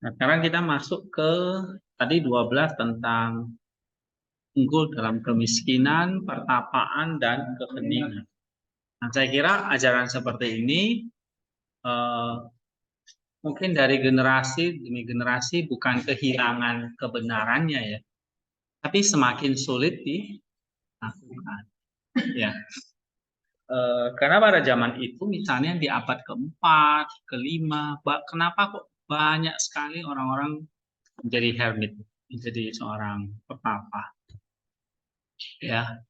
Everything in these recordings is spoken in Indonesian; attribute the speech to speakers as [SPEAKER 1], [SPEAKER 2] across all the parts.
[SPEAKER 1] Nah, sekarang kita masuk ke tadi 12 tentang unggul dalam kemiskinan, pertapaan, dan keheningan. Nah, saya kira ajaran seperti ini mungkin dari generasi demi generasi bukan kehilangan kebenarannya ya, tapi semakin sulit dilakukan. Ya, karena pada zaman itu misalnya di abad keempat, kelima, kenapa kok banyak sekali orang-orang menjadi hermit, menjadi seorang petapa? Ya,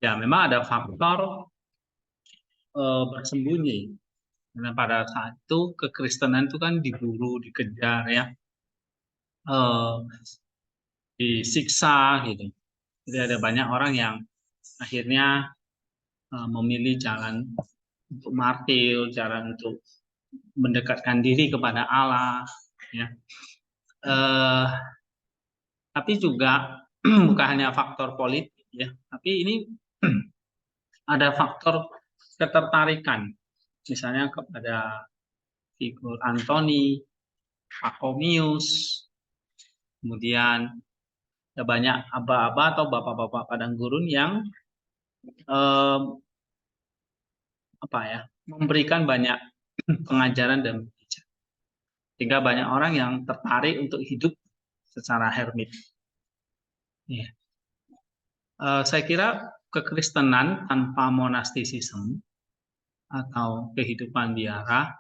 [SPEAKER 1] ya memang ada faktor bersembunyi. Karena pada saat itu kekristenan itu kan diburu, dikejar ya, disiksa gitu. Jadi ada banyak orang yang akhirnya memilih jalan untuk martir, jalan untuk mendekatkan diri kepada Allah, ya. Tapi juga bukan hanya faktor politik, ya, tapi ini ada faktor ketertarikan, misalnya kepada figur Antoni, Pachomius, kemudian ada banyak aba-aba atau bapak-bapak padang gurun yang memberikan banyak pengajaran dan pijat. Sehingga banyak orang yang tertarik untuk hidup secara hermit. Ya. Saya kira kekristenan tanpa monastisisme atau kehidupan biara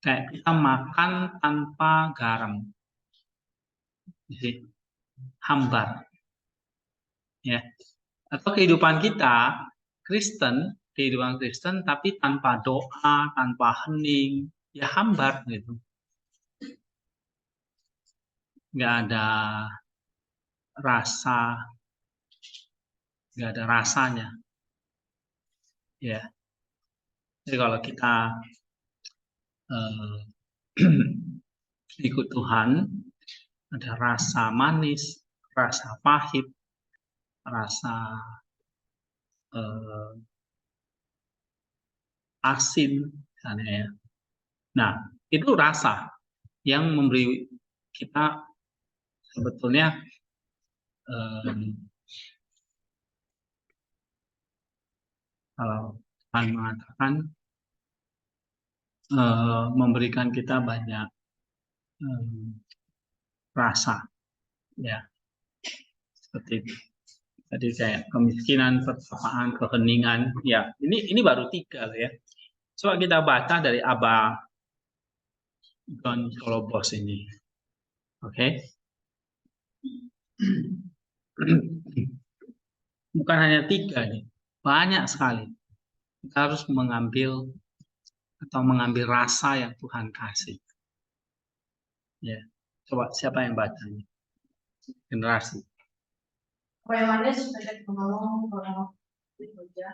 [SPEAKER 1] kayak kita makan tanpa garam, jadi hambar. Ya. Atau kehidupan kita Kristen, kehidupan Kristen tapi tanpa doa, tanpa hening, ya hambar gitu. Nggak ada rasa, nggak ada rasanya. Ya, jadi kalau kita ikut Tuhan, ada rasa manis, rasa pahit, rasa asin, misalnya ya. Nah, itu rasa yang memberi kita sebetulnya kalau Tuhan mengatakan memberikan kita banyak rasa, ya seperti itu. Tadi kayak kemiskinan, pertapaan, keheningan, ya ini baru 3 ya. Coba kita baca dari Abba John Solobos ini, oke? Bukan hanya 3 nih, banyak sekali. Kita harus mengambil rasa yang Tuhan kasih. Ya, coba siapa yang bacanya? Generasi.
[SPEAKER 2] Kepayaannya supaya menolong orang bekerja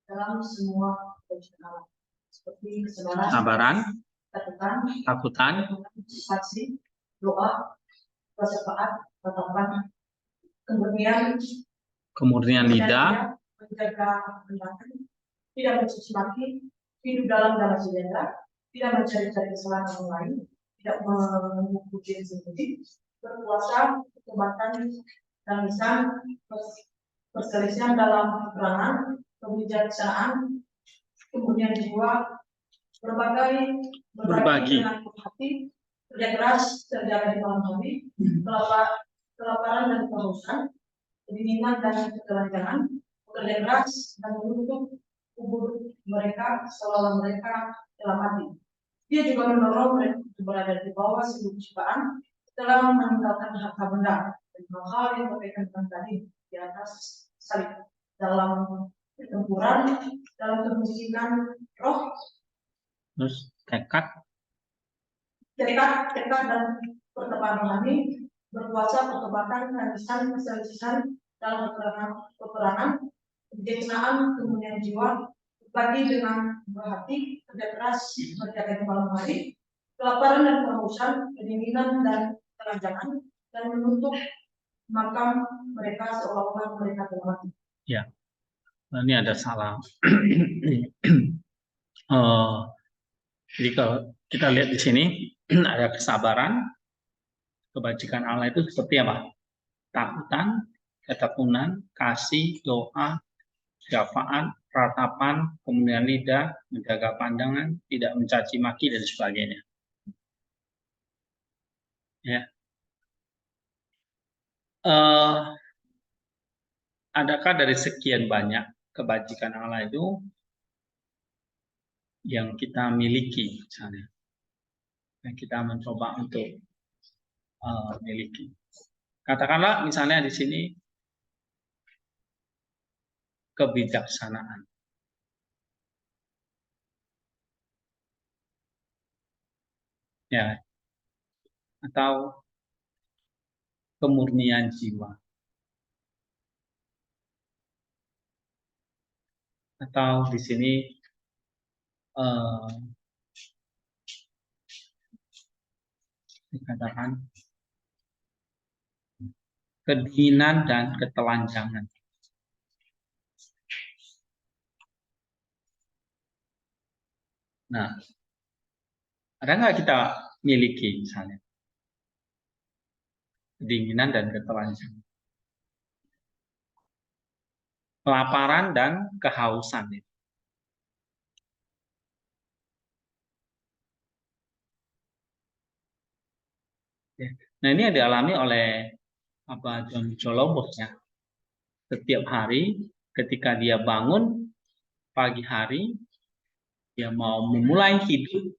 [SPEAKER 2] dalam semua pekerjaan, seperti kesabaran, takutan, saksi, doa, persepaan, tatapan, kemurnian lidah, menjaga pendapat, tidak mencuci maki, hidup dalam sejahtera, tidak mencari-cari kesalahan orang lain, tidak mengikuti sendiri, berpuasa, kebaikan, dan lisan, perselisihan dalam peperangan, kebijaksanaan, kemudian jiwa, berbagi dengan hati, kerja keras, terjaga di malam hari, kelaparan dan kehausan, kedinginan dan ketelanjangan, bekerja keras dan menutup kubur mereka seolah mereka telah mati. Dia juga mendorong mereka berada di bawah sebuah ciptaan setelah meninggalkan harta benda dan hal-hal yang berkaitan dengan tadi di atas salib dalam pertempuran, dalam kemiskinan roh,
[SPEAKER 1] terus tekad
[SPEAKER 2] dan pertepaan rohani, berpuasa, pertobatan, kanisan, keselisihan dalam peperangan, kebijaksanaan, kemudian jiwa, berbagi dengan berhati, kerja keras, menjaga di malam hari, kelaparan dan kehausan, kedinginan dan ketelanjangan, dan menutup makam mereka seolah-olah mereka telah mati.
[SPEAKER 1] Ya, ini ada salah. Jadi kalau kita lihat di sini, ada kesabaran. Kebajikan Allah itu seperti apa? Takutan, ketekunan, kasih, doa, syafaat, ratapan, kemudian lidah, menjaga pandangan, tidak mencaci maki, dan sebagainya. Ya. Adakah dari sekian banyak kebajikan Allah itu yang kita miliki, misalnya, yang kita mencoba untuk miliki? Katakanlah misalnya di sini kebijaksanaan. Ya, atau kemurnian jiwa, atau di sini dikatakan kedinginan dan ketelanjangan. Nah, ada nggak kita miliki misalnya kedinginan dan ketelanjangan, kelaparan dan kehausan itu? Nah, ini yang dialami oleh John Jolobos ya. Setiap hari ketika dia bangun pagi hari, dia mau memulai hidup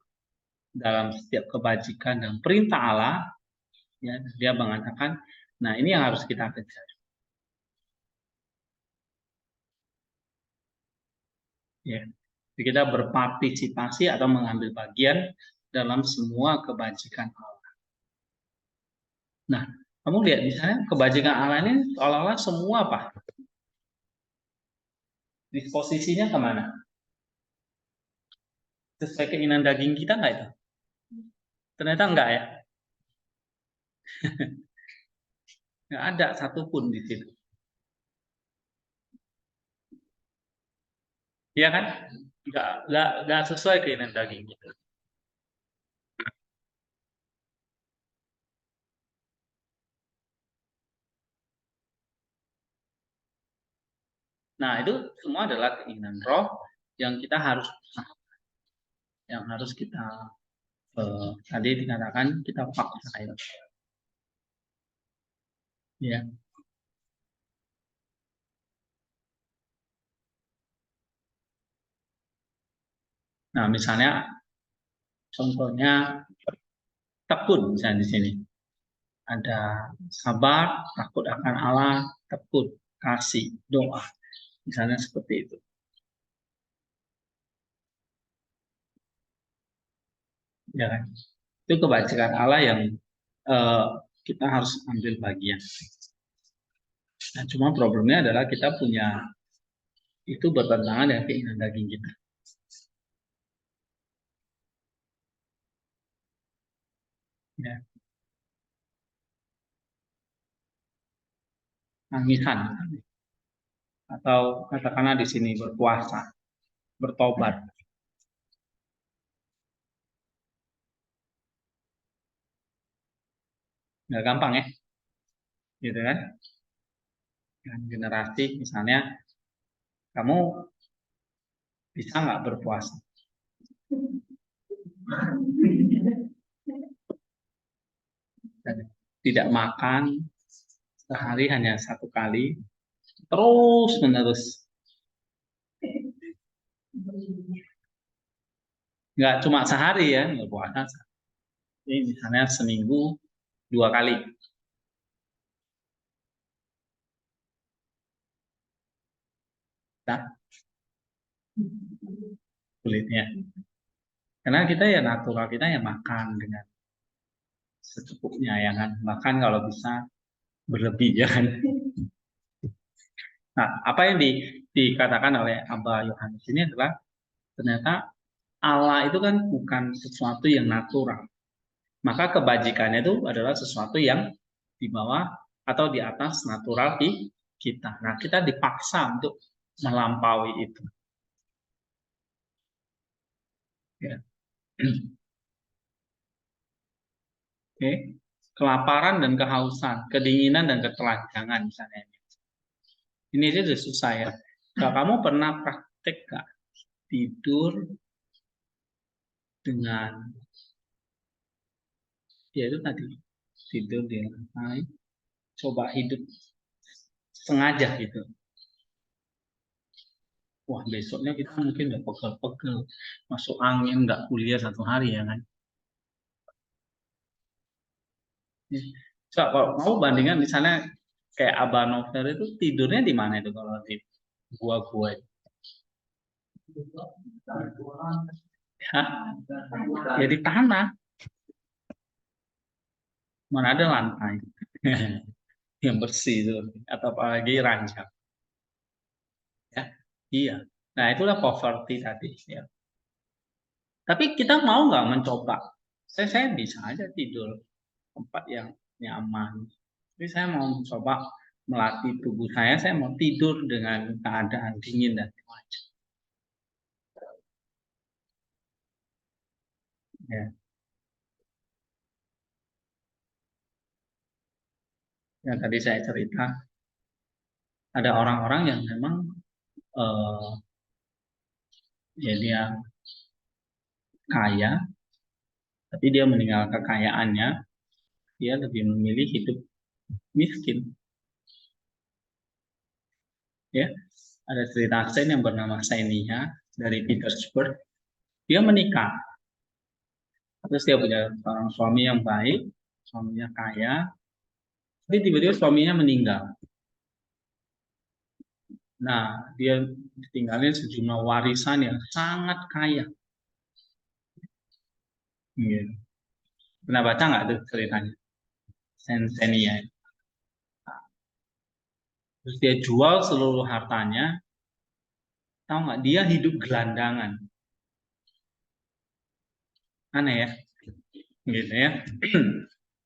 [SPEAKER 1] dalam setiap kebajikan dan perintah Allah, ya, dia mengatakan, nah ini yang harus kita kejar. Ya, kita berpartisipasi atau mengambil bagian dalam semua kebajikan Allah. Nah, kamu lihat misalnya kebajikan Allah ini seolah-olah semua apa? Disposisinya kemana? Sesuai keinginan daging kita nggak itu? Ternyata enggak ya. Nggak ada satupun di situ. Iya kan? Nggak sesuai keinginan daging kita. Nah, itu semua adalah keinginan roh yang kita harus kita tadi dikatakan kita paksa ya. Nah, misalnya contohnya tekun misalnya di sini. Ada sabar, takut akan Allah, tekun, kasih, doa. Misalnya seperti itu. Ya kan? Itu kebajikan Allah yang kita harus ambil bagian. Nah, cuma problemnya adalah kita punya itu bertentangan dengan keinginan daging kita. Ya. Tangisan atau katakanlah di sini berpuasa, bertobat. Nggak gampang ya, gitu kan? Dan generasi misalnya kamu bisa nggak berpuasa? Dan tidak makan sehari hanya satu kali, terus menerus. Nggak cuma sehari ya, nggak puasa. Ini misalnya seminggu 2 kali. Nah, kulitnya. Karena kita ya natural kita ya makan dengan secukupnya ya kan. Bahkan kalau bisa berlebih ya kan. Nah, apa yang dikatakan oleh Abah Yohanes ini adalah ternyata Allah itu kan bukan sesuatu yang natural. Maka kebajikannya itu adalah sesuatu yang di bawah atau di atas natural di kita. Nah, kita dipaksa untuk melampaui itu. Ya. Oke. Kelaparan dan kehausan, kedinginan dan ketelanjangan misalnya. Ini aja udah susah ya. Kalau kamu pernah praktek nggak tidur dengan, ya itu tadi, tidur di lantai, coba hidup sengaja gitu. Wah, besoknya kita mungkin udah pegel-pegel, masuk angin, nggak kuliah 1 hari ya kan. Coba kalau mau bandingkan misalnya kayak Abah Novel itu tidurnya di mana itu kalau di gua-gua itu? Hah? Ya di tanah, mana ada lantai yang bersih itu, atau apalagi ranjang. Ya, iya. Nah itulah poverty tadi. Ya. Tapi kita mau nggak mencoba? Saya bisa aja tidur tempat yang nyaman. Tapi saya mau mencoba melatih tubuh saya mau tidur dengan keadaan dingin dan cuaca. Ya. Yang tadi saya cerita, ada orang-orang yang memang eh, ya dia kaya, tapi dia meninggal kekayaannya, dia lebih memilih hidup miskin. Ya, ada cerita Sen yang bernama Xenia dari Petersburg. Dia menikah, terus dia punya seorang suami yang baik, suaminya kaya, tapi tiba-tiba suaminya meninggal. Nah, dia ditinggalin sejumlah warisan yang sangat kaya. Gitu. Pernah baca nggak tuh ceritanya? Xenia. Terus dia jual seluruh hartanya, tahu nggak? Dia hidup gelandangan. Aneh ya, gitu ya.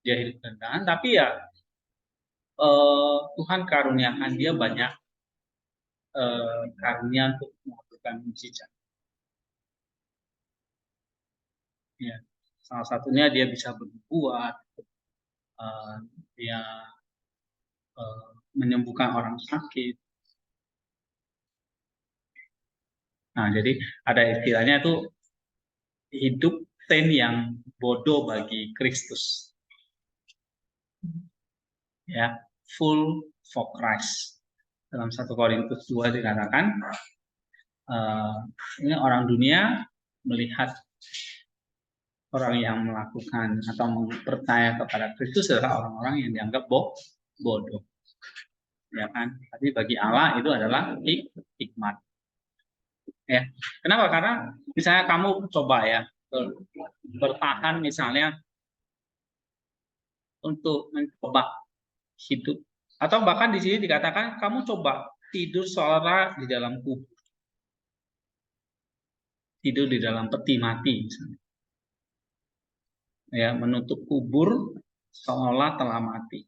[SPEAKER 1] Dia hidup gelandangan, tapi ya Tuhan karuniakan dia banyak karunia untuk melakukan mujizat. Ya. Salah satunya dia bisa berbuat, eh, dia menyembuhkan orang sakit. Nah, jadi ada istilahnya itu hidup saint yang bodoh bagi Kristus. Ya, full for Christ. Dalam 1 Korintus 2 dikatakan, ini orang dunia melihat orang yang melakukan atau percaya kepada Kristus adalah orang-orang yang dianggap bodoh, ya kan? Tapi bagi Allah itu adalah hikmat. Ya, kenapa? Karena misalnya kamu coba ya bertahan misalnya untuk mencoba hidup, atau bahkan di sini dikatakan kamu coba tidur seolah di dalam kubur, tidur di dalam peti mati misalnya. Ya, menutup kubur seolah telah mati.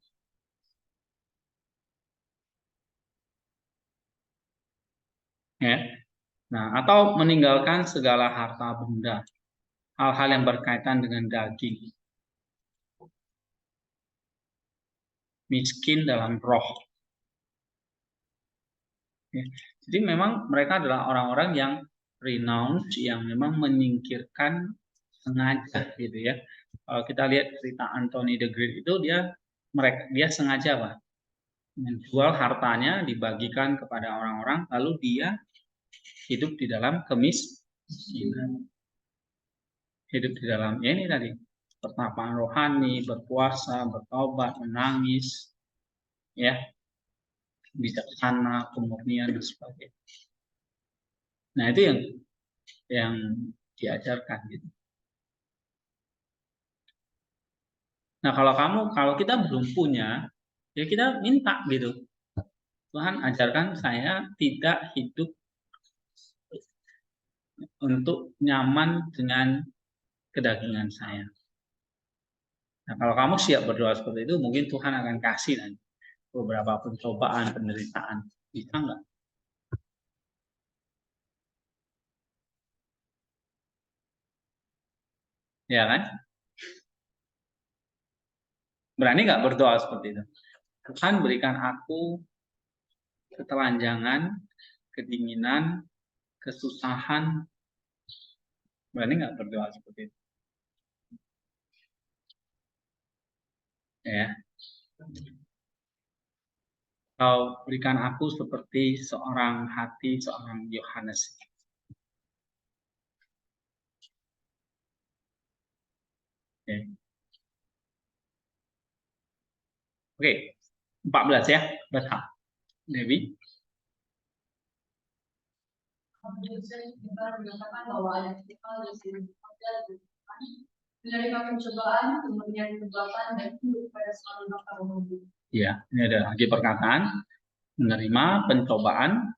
[SPEAKER 1] Ya. Nah, atau meninggalkan segala harta benda, hal-hal yang berkaitan dengan daging, miskin dalam roh. Ya. Jadi memang mereka adalah orang-orang yang renounce, yang memang menyingkirkan sengaja gitu ya. Kalau kita lihat cerita Anthony the Great itu dia sengaja Pak, menjual hartanya dibagikan kepada orang-orang lalu dia hidup di dalam kemiskinan. Hidup di dalam ya ini tadi pertapaan rohani, berpuasa, bertobat, menangis, ya, bijaksana, kemurnian dan sebagainya. Nah itu yang diajarkan gitu. Nah kalau kita belum punya, ya kita minta gitu. Tuhan ajarkan saya tidak hidup untuk nyaman dengan kedagingan saya. Nah kalau kamu siap berdoa seperti itu, mungkin Tuhan akan kasih nanti beberapa pencobaan, penderitaan. Bisa nggak? Ya kan? Berani nggak berdoa seperti itu? Tuhan berikan aku ketelanjangan, kedinginan, kesusahan. Berani nggak berdoa seperti itu? Ya. Kau berikan aku seperti seorang hati seorang Yohanes. Oke, 14 ya, Batam. Dewi.
[SPEAKER 2] Mengatakan bahwa ada menerima pencobaan, kemudian kebaikan dan hidup pada suatu bapa rohani.
[SPEAKER 1] Ya, ini ada lagi perkataan menerima pencobaan.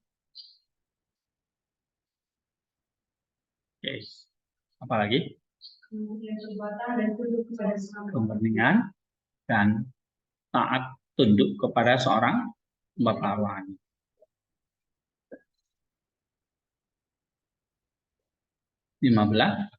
[SPEAKER 1] Oke, apa lagi?
[SPEAKER 2] Kemudian kebaikan dan hidup pada suatu
[SPEAKER 1] kepentingan dan taat tunduk kepada seorang bapa rohani. Lima-belas.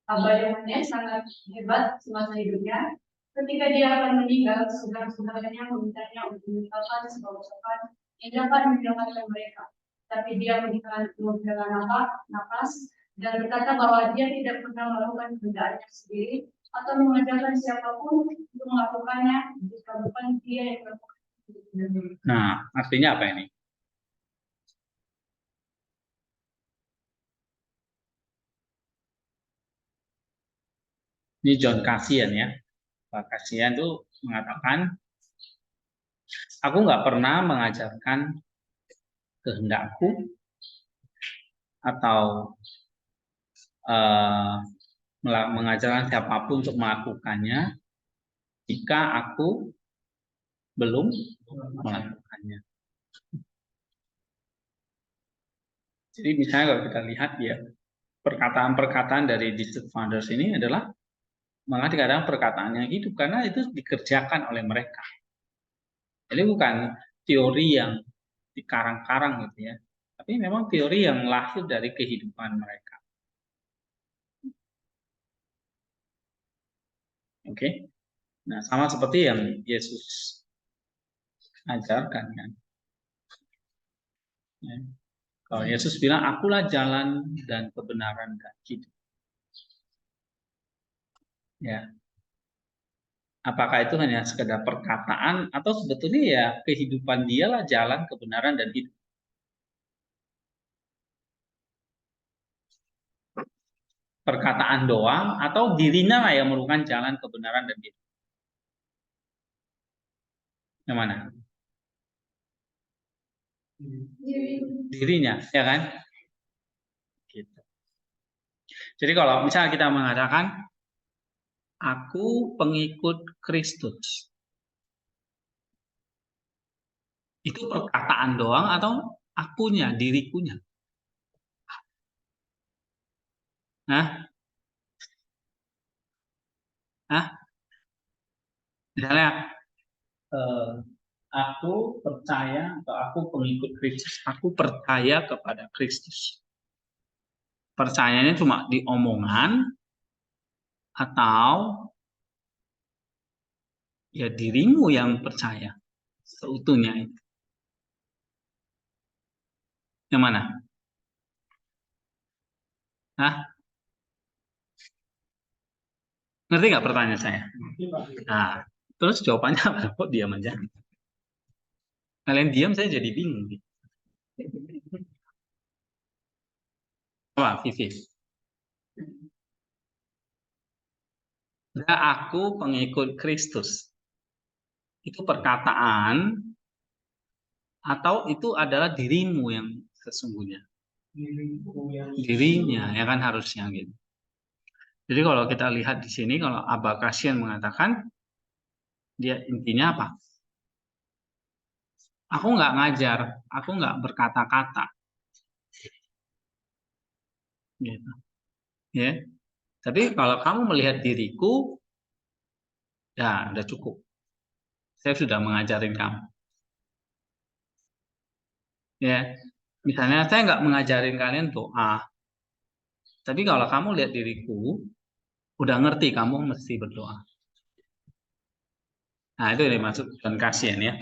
[SPEAKER 2] Abah Yohanes sangat hebat semasa hidupnya. Ketika dia akan meninggal, saudara-saudaranya memintanya untuk meninggalkan sebuah ucapan yang dapat menyelamatkan mereka. Tapi dia menghela nafas dan berkata bahwa dia tidak pernah melakukan kehendaknya sendiri atau mengajarkan siapapun untuk melakukannya jika bukan dia yang melakukan.
[SPEAKER 1] Nah, artinya apa ini? Ini John Cassian ya. Pak Cassian itu mengatakan, aku nggak pernah mengajarkan kehendakku atau mengajarkan siapapun untuk melakukannya jika aku belum melakukannya. Jadi misalnya kalau kita lihat ya, perkataan-perkataan dari District Founders ini adalah malah dikatakan perkataan yang hidup karena itu dikerjakan oleh mereka. Jadi bukan teori yang dikarang-karang gitu ya, tapi memang teori yang lahir dari kehidupan mereka. Oke, nah sama seperti yang Yesus ajarkan kan. Ya. Kalau Yesus bilang, akulah jalan dan kebenaran dan hidup. Ya, apakah itu hanya sekedar perkataan atau sebetulnya ya kehidupan dialah jalan kebenaran dan hidup. Perkataan doang atau dirinya lah yang merupakan jalan kebenaran dan hidup. Yang mana? Dirinya, ya kan? Gitu. Jadi kalau misalnya kita mengatakan aku pengikut Kristus, itu perkataan doang atau akunya, dirikunya? Nah, misalnya aku percaya atau aku pengikut Kristus, aku percaya kepada Kristus. Percayanya cuma di omongan atau ya dirimu yang percaya seutuhnya itu. Yang mana? Ngerti nggak pertanyaan saya? Nah, terus jawabannya apa? Kok diam aja? Kalian diam, saya jadi bingung. Apa, Vivi? Nah, aku pengikut Kristus. Itu perkataan atau itu adalah dirimu yang sesungguhnya? Dirinya, ya kan harusnya gitu. Jadi kalau kita lihat di sini, kalau Abba Cassian mengatakan, dia intinya apa? Aku nggak ngajar, aku nggak berkata-kata, gitu. Ya. Tapi kalau kamu melihat diriku, ya udah cukup. Saya sudah mengajarin kamu. Ya, misalnya saya nggak mengajarin kalian doa, tapi kalau kamu lihat diriku, udah ngerti kamu mesti berdoa. Nah, itu yang dimaksud John Cassian ya.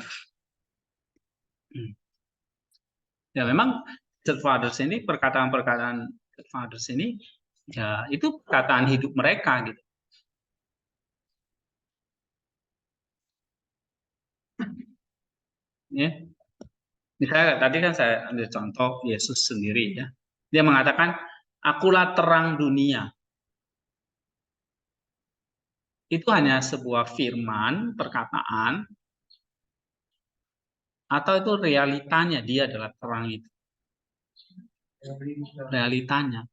[SPEAKER 1] Ya memang church fathers ini, perkataan-perkataan church fathers ini, ya itu perkataan hidup mereka gitu. Ya. Misalnya tadi kan saya ambil contoh Yesus sendiri ya. Dia mengatakan, akulah terang dunia. Itu hanya sebuah firman, perkataan, atau itu realitanya dia adalah terang itu. Realitanya.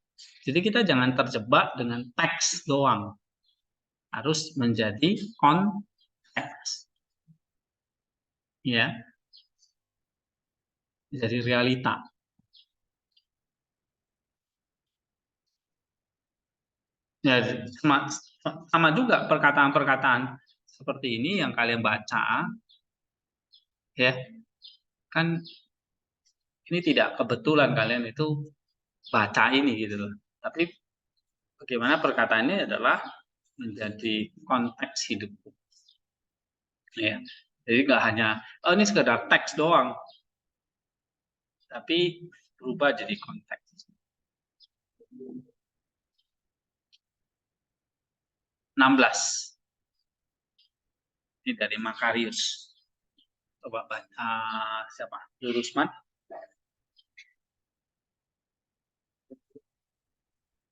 [SPEAKER 1] Jadi kita jangan terjebak dengan teks doang. Harus menjadi konteks. Ya. Jadi realita. Ya, sama juga perkataan-perkataan seperti ini yang kalian baca, ya kan ini tidak kebetulan kalian itu baca ini gitu loh. Tapi bagaimana perkataannya adalah menjadi konteks hidupku. Ya, jadi nggak hanya oh ini sekedar teks doang, tapi berubah jadi konteks. 16. Ini dari Makarius. Coba baca siapa? Lurusman.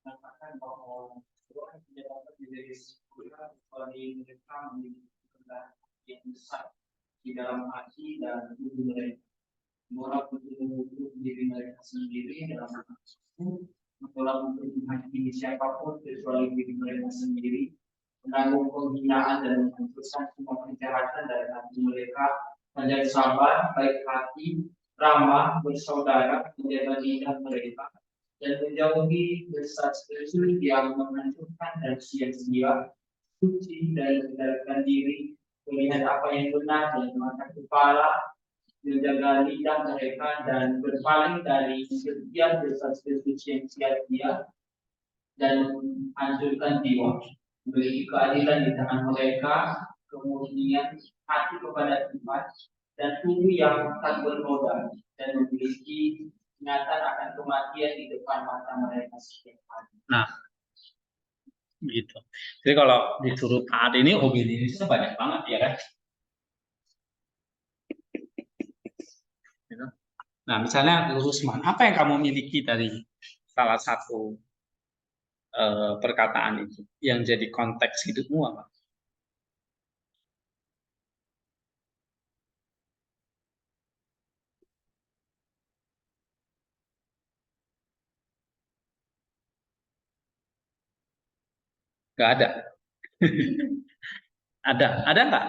[SPEAKER 3] Katakan bahwa doa tidak dapat menjadi sempurna kecuali mereka memiliki kehendak yang besar di dalam hati dan tubuh mereka. Menolak untuk mengukur diri mereka sendiri dalam hati, menolak untuk menghakimi siapapun kecuali diri mereka sendiri, menanggung penghinaan dan menghancurkan semua kejahatan dari hati mereka, menjadi sabar, baik hati, ramah, bersaudara, menjaga lidah mereka, dan menjauhi desas-desus yang menghancurkan dan sia-sia, suci dan mengendalikan diri, melihat apa yang benar dan mengangkat kepala, menjaga lidah mereka dan berpaling dari setiap desas-desus yang sia-sia dan menghancurkan jiwa, memiliki keadilan di tangan mereka, kemudian hati kepada Tuhan, dan tubuh yang tak bernoda dan memiliki ingatan akan kematian di depan mata mereka setiap hari.
[SPEAKER 1] Nah, gitu. Jadi kalau disuruh taat ini obedience banyak banget ya kan. Gitu. Nah, misalnya Lurusman, apa yang kamu miliki dari salah satu perkataan itu yang jadi konteks hidupmu apa? Gak ada. Ada nggak?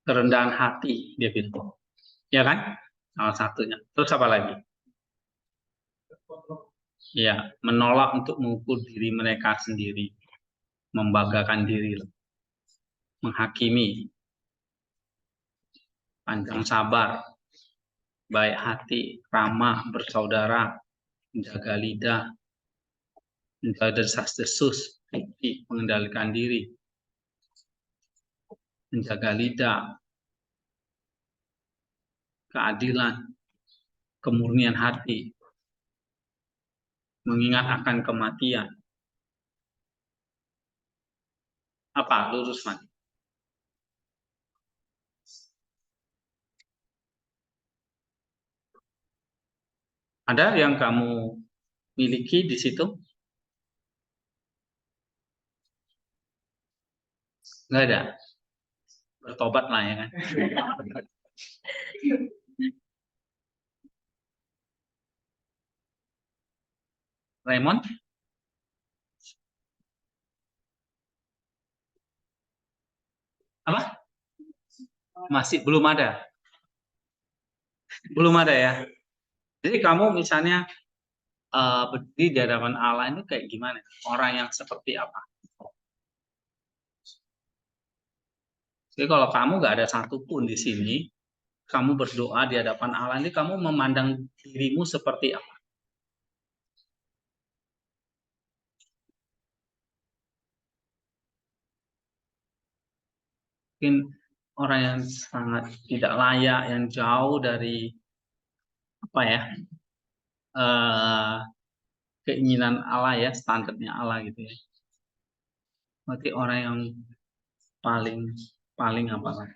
[SPEAKER 1] Kerendahan hati dia bilang, ya kan? Salah satunya. Terus apa lagi? Ya, menolak untuk mengukur diri mereka sendiri, membanggakan diri, menghakimi, panjang sabar, baik hati, ramah, bersaudara, menjaga lidah, menjaga desas-desus, mengendalikan diri, menjaga lidah, keadilan, kemurnian hati, mengingat akan kematian. Apa, Lurusman? Ada yang kamu miliki di situ? Nggak ada. Bertobat lah ya kan. Raymond? Apa? Masih belum ada. Belum ada ya. Jadi kamu misalnya berdiri di hadapan Allah itu kayak gimana? Orang yang seperti apa? Jadi kalau kamu nggak ada satupun di sini, kamu berdoa di hadapan Allah ini kamu memandang dirimu seperti apa? Mungkin orang yang sangat tidak layak, yang jauh dari apa ya keinginan Allah ya, standarnya Allah gitu ya. Berarti orang yang paling paling apa?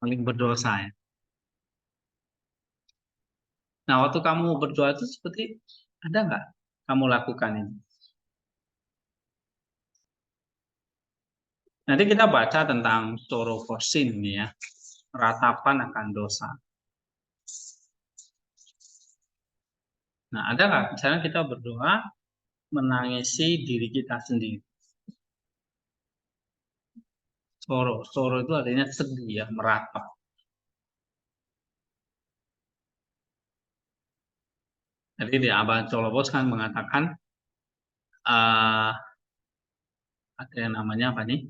[SPEAKER 1] Paling berdosa ya. Nah, waktu kamu berdoa itu seperti ada nggak kamu lakukan ini? Nanti kita baca tentang sorofosin ini ya, ratapan akan dosa. Nah, ada nggak misalnya kita berdoa menangisi diri kita sendiri? Soro itu artinya sedih ya, meratap. Jadi di Abah Colobos kan mengatakan ada yang namanya apa nih?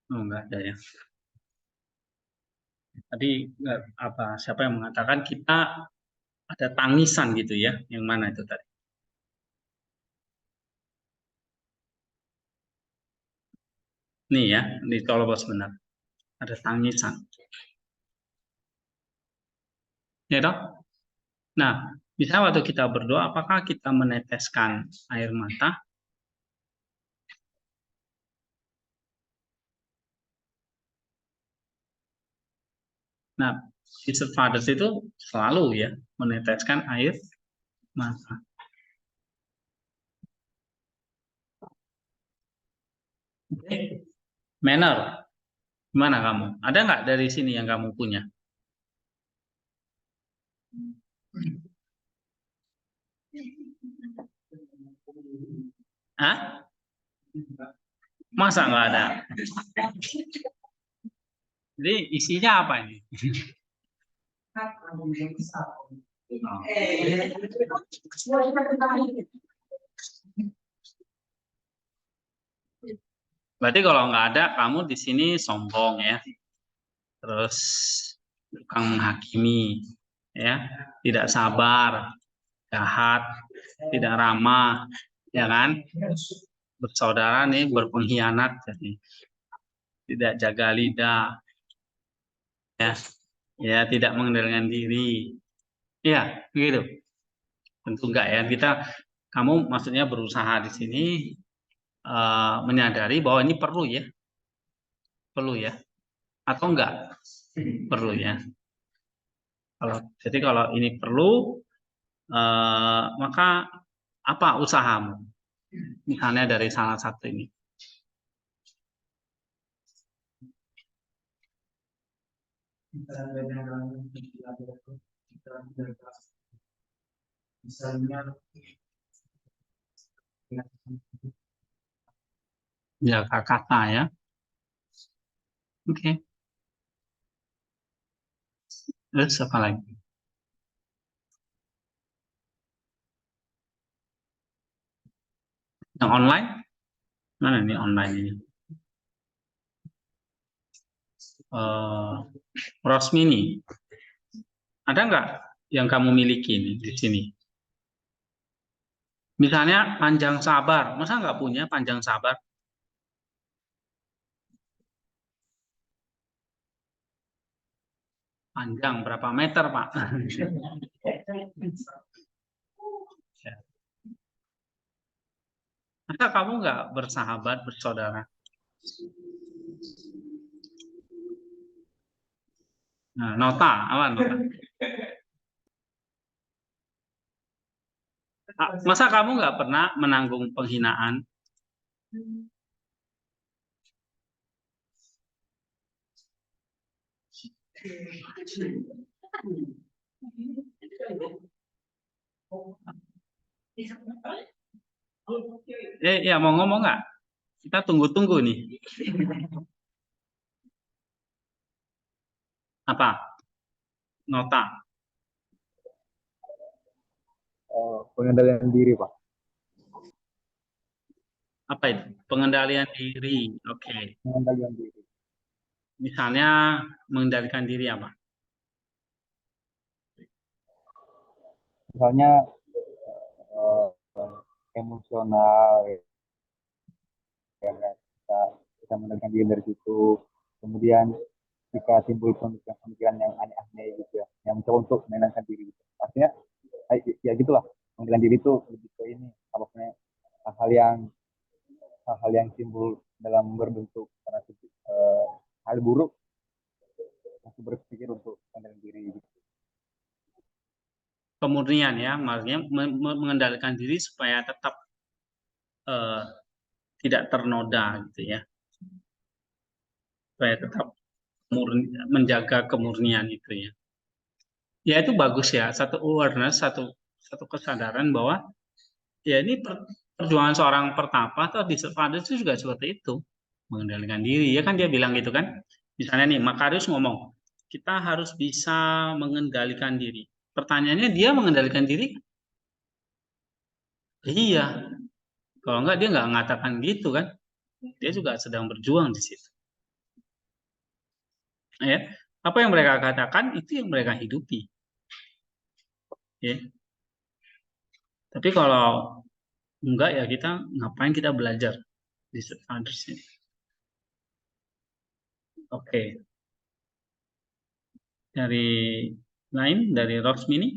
[SPEAKER 1] Oh, enggak ada ya. Tadi apa siapa yang mengatakan kita ada tangisan gitu ya? Yang mana itu tadi? Nih ya, di Colobos benar. Ada tangisan. Ya toh? Nah, misalnya waktu kita berdoa, apakah kita meneteskan air mata? Nah, Jesus Fathers itu selalu ya meneteskan air mata. Oke. Manner, gimana kamu? Ada nggak dari sini yang kamu punya? Hah? Masa nggak ada? Jadi isinya apa ini? Oh. Berarti kalau nggak ada, kamu di sini sombong ya, terus tukang menghakimi, ya, tidak sabar, jahat, tidak ramah, ya kan? Bersaudara nih berpengkhianat, jadi tidak jaga lidah, ya, ya tidak mengendalikan diri, ya, begitu. Tentu enggak ya. Kamu maksudnya berusaha di sini menyadari bahwa ini perlu ya, atau enggak perlu ya. Jadi kalau ini perlu, maka apa usahamu? Misalnya dari salah satu ini.
[SPEAKER 3] Misalnya
[SPEAKER 1] Jaga kata ya. Oke. Terus apa lagi? Yang online? Mana nih online ini? Rosmini. Ada nggak yang kamu miliki nih di sini? Misalnya panjang sabar. Masa nggak punya panjang sabar? Panjang berapa meter, Pak? Ya. Masa kamu nggak bersahabat, bersaudara? Nah, nota, apa nota? Masa kamu nggak pernah menanggung penghinaan? Ya mau ngomong nggak? Kita tunggu-tunggu nih. Apa? Nota.
[SPEAKER 4] Pengendalian diri, Pak.
[SPEAKER 1] Apa itu? Pengendalian diri. Oke.
[SPEAKER 4] Pengendalian diri.
[SPEAKER 1] Misalnya mengendalikan diri apa?
[SPEAKER 4] Misalnya eh, emosional, ya kan? Kita mengendalikan diri dari situ. Kemudian jika timbul pemikiran yang aneh-aneh gitu ya, yang mencoba untuk menenangkan diri. Gitu. Artinya, ya gitulah. Mengendalikan diri itu lebih ke ini, apa namanya, hal-hal yang hal-hal yang timbul dalam berbentuk karena hal buruk, aku berpikir untuk mengendalikan diri. Gitu.
[SPEAKER 1] Kemurnian ya, maksudnya mengendalikan diri supaya tetap tidak ternoda gitu ya, supaya tetap menjaga kemurnian itu ya. Ya itu bagus ya, satu awareness, satu kesadaran bahwa ya ini perjuangan seorang pertapa atau di Fathers itu juga seperti itu, mengendalikan diri ya kan, dia bilang gitu kan. Misalnya nih Makarius ngomong kita harus bisa mengendalikan diri. Pertanyaannya, dia mengendalikan diri? Iya. Kalau enggak dia nggak mengatakan gitu kan. Dia juga sedang berjuang di situ. Ya. Apa yang mereka katakan itu yang mereka hidupi. Ya. Tapi kalau enggak ya kita ngapain kita belajar di Fathers ini. Oke. Dari lain, dari Roxmini?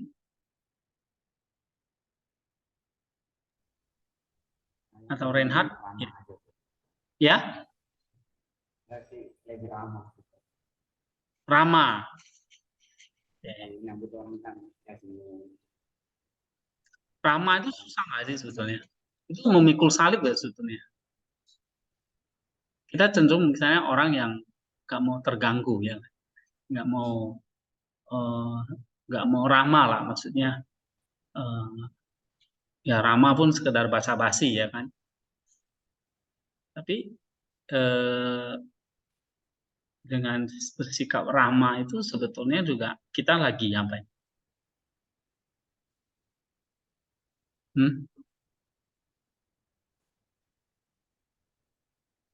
[SPEAKER 1] Atau Reinhard? Ya?
[SPEAKER 4] Lebih ramah.
[SPEAKER 1] Rama.
[SPEAKER 4] Nyambut orang kan.
[SPEAKER 1] Rama itu susah nggak sih sebetulnya? Itu memikul salib nggak sebetulnya? Kita cenderung misalnya orang yang nggak mau terganggu ya, nggak mau eh, nggak mau ramah lah, maksudnya ya ramah pun sekedar basa-basi ya kan. Tapi eh, dengan bersikap ramah itu sebetulnya juga kita lagi apa ya?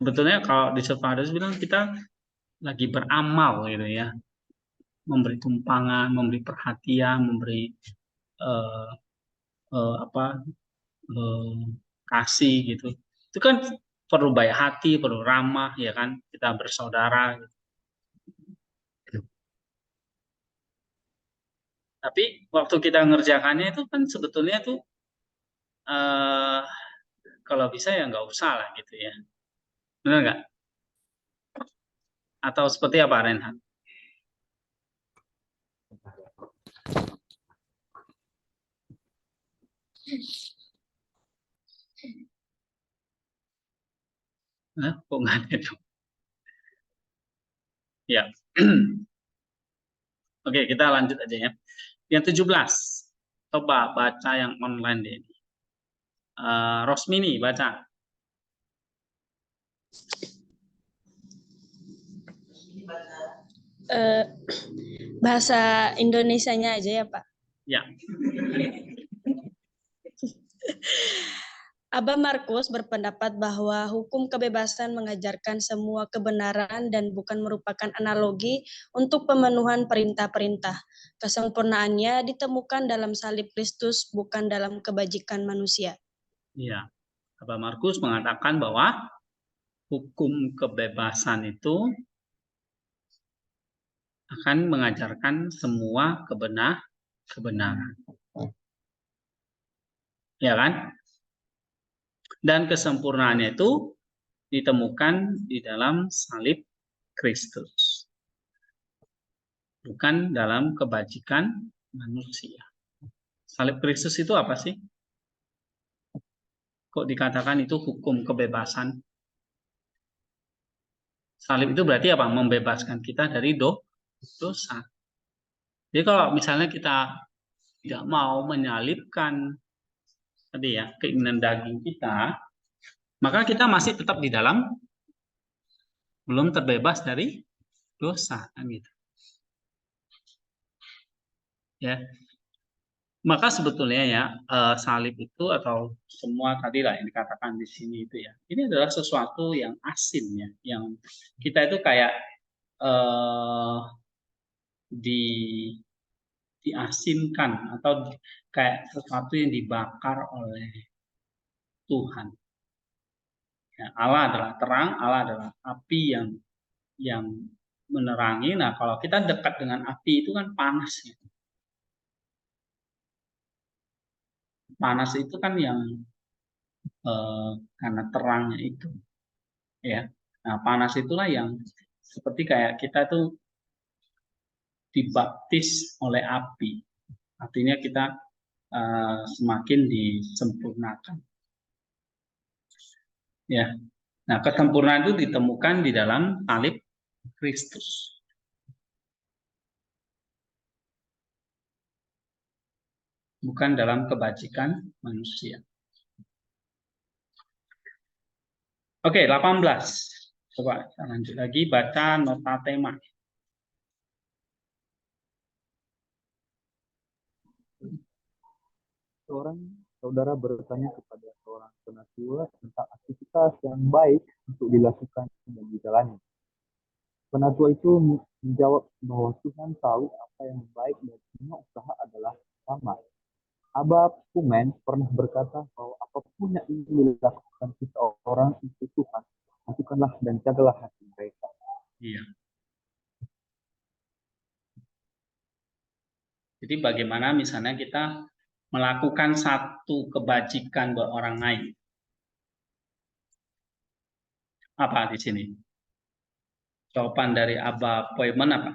[SPEAKER 1] Sebetulnya kalau di Fathers bilang kita lagi beramal gitu ya, memberi tumpangan, memberi perhatian, memberi eh, apa eh, kasih gitu. Itu kan perlu baik hati, perlu ramah ya kan, kita bersaudara. Gitu. Tapi waktu kita ngerjakannya itu kan sebetulnya tuh eh, kalau bisa ya nggak usah lah gitu ya. Benar nggak? Atau seperti apa Renhan? Nah, kok nggak ada tuh? Ya. Oke, kita lanjut aja ya. Yang 17. Coba baca yang online deh. Rosmini, baca.
[SPEAKER 5] Bahasa Indonesianya aja ya, Pak.
[SPEAKER 1] Ya.
[SPEAKER 5] Abah Markus berpendapat bahwa hukum kebebasan mengajarkan semua kebenaran dan bukan merupakan analogi untuk pemenuhan perintah-perintah. Kesempurnaannya ditemukan dalam salib Kristus, bukan dalam kebajikan manusia.
[SPEAKER 1] Iya. Abah Markus mengatakan bahwa hukum kebebasan itu akan mengajarkan semua kebenaran. Ya kan? Dan kesempurnaannya itu ditemukan di dalam salib Kristus. Bukan dalam kebajikan manusia. Salib Kristus itu apa sih? Kok dikatakan itu hukum kebebasan? Salib itu berarti apa? Membebaskan kita dari dosa. Jadi kalau misalnya kita tidak mau menyalibkan tadi ya, keinginan daging kita, maka kita masih tetap di dalam, belum terbebas dari dosa, kan gitu. Ya, maka sebetulnya ya salib itu atau semua tadi lah yang dikatakan di sini itu ya, ini adalah sesuatu yang asin ya, yang kita itu kayak diasinkan atau kayak sesuatu yang dibakar oleh Tuhan. Ya, Allah adalah terang, Allah adalah api yang menerangi. Nah, kalau kita dekat dengan api itu kan panas ya. Panas itu kan yang karena terangnya itu, ya. Nah, panas itulah yang seperti kayak kita tuh dibaptis oleh api. Artinya kita semakin disempurnakan. Ya. Nah, kesempurnaan itu ditemukan di dalam salib Kristus. Bukan dalam kebajikan manusia. Oke, 18. Coba kita lanjut lagi baca nota tema.
[SPEAKER 4] Seorang saudara bertanya kepada seorang penatua tentang aktivitas yang baik untuk dilakukan dan dijalani. Penatua itu menjawab bahwa Tuhan tahu apa yang baik dan semua usaha adalah sama. Abah Pumen pernah berkata bahwa apapun yang ingin dilakukan seseorang untuk Tuhan, lakukanlah dan jagalah hati mereka.
[SPEAKER 1] Iya. Jadi bagaimana misalnya kita melakukan satu kebajikan buat orang lain. Apa di sini? Jawaban dari Abah Pumen apa?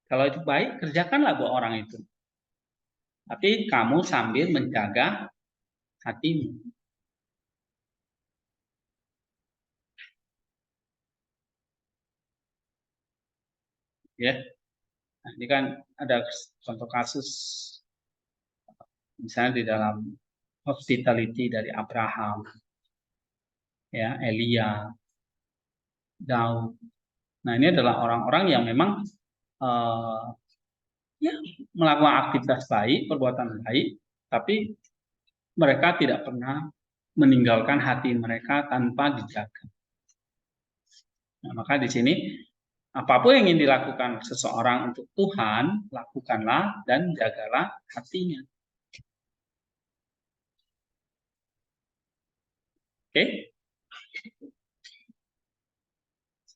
[SPEAKER 1] Kalau itu baik, kerjakanlah buat orang itu. Tapi kamu sambil menjaga hatimu. Ya. Nah, ini kan ada contoh kasus misalnya di dalam hospitality dari Abraham, ya, Elia, Daud. Nah, ini adalah orang-orang yang memang ya, melakukan aktivitas baik, perbuatan baik, tapi mereka tidak pernah meninggalkan hati mereka tanpa dijaga. Nah, maka di sini apapun yang ingin dilakukan seseorang untuk Tuhan, lakukanlah dan jagalah hatinya. Oke?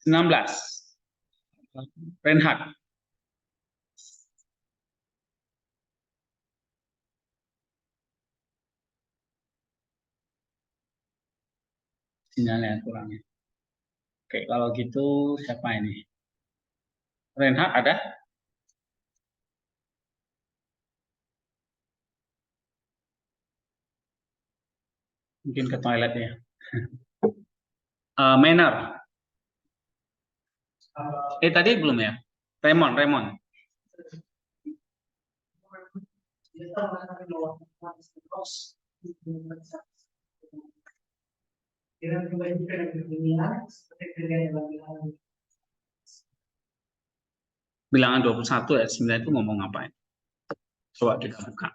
[SPEAKER 1] 19. Reinhard. Sinyalnya kurang. Oke, kalau gitu siapa ini? Reinhard ada? Mungkin ke toilet ya. Manner. Tadi belum ya? Raymond. Bilangan 21 ayat 9 itu ngomong apa? Coba kita buka.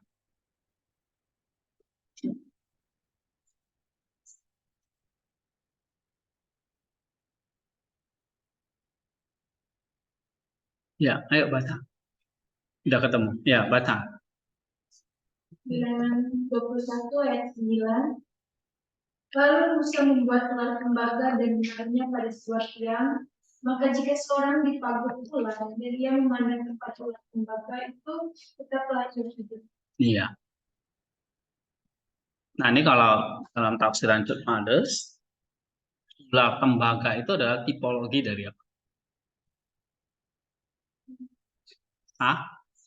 [SPEAKER 1] Ya, ayo baca. Udah ketemu. Ya, baca.
[SPEAKER 2] Bilangan 21 ayat 9. Lalu Musa membuat ular tembaga dan menaruhnya pada sebuah tiang. Maka jika seorang dipagut ular dan dia memandang tempat ular tembaga itu, tetaplah ia hidup.
[SPEAKER 1] Iya. Nah, ini kalau dalam tafsiran Church Fathers, ular tembaga itu adalah tipologi dari apa?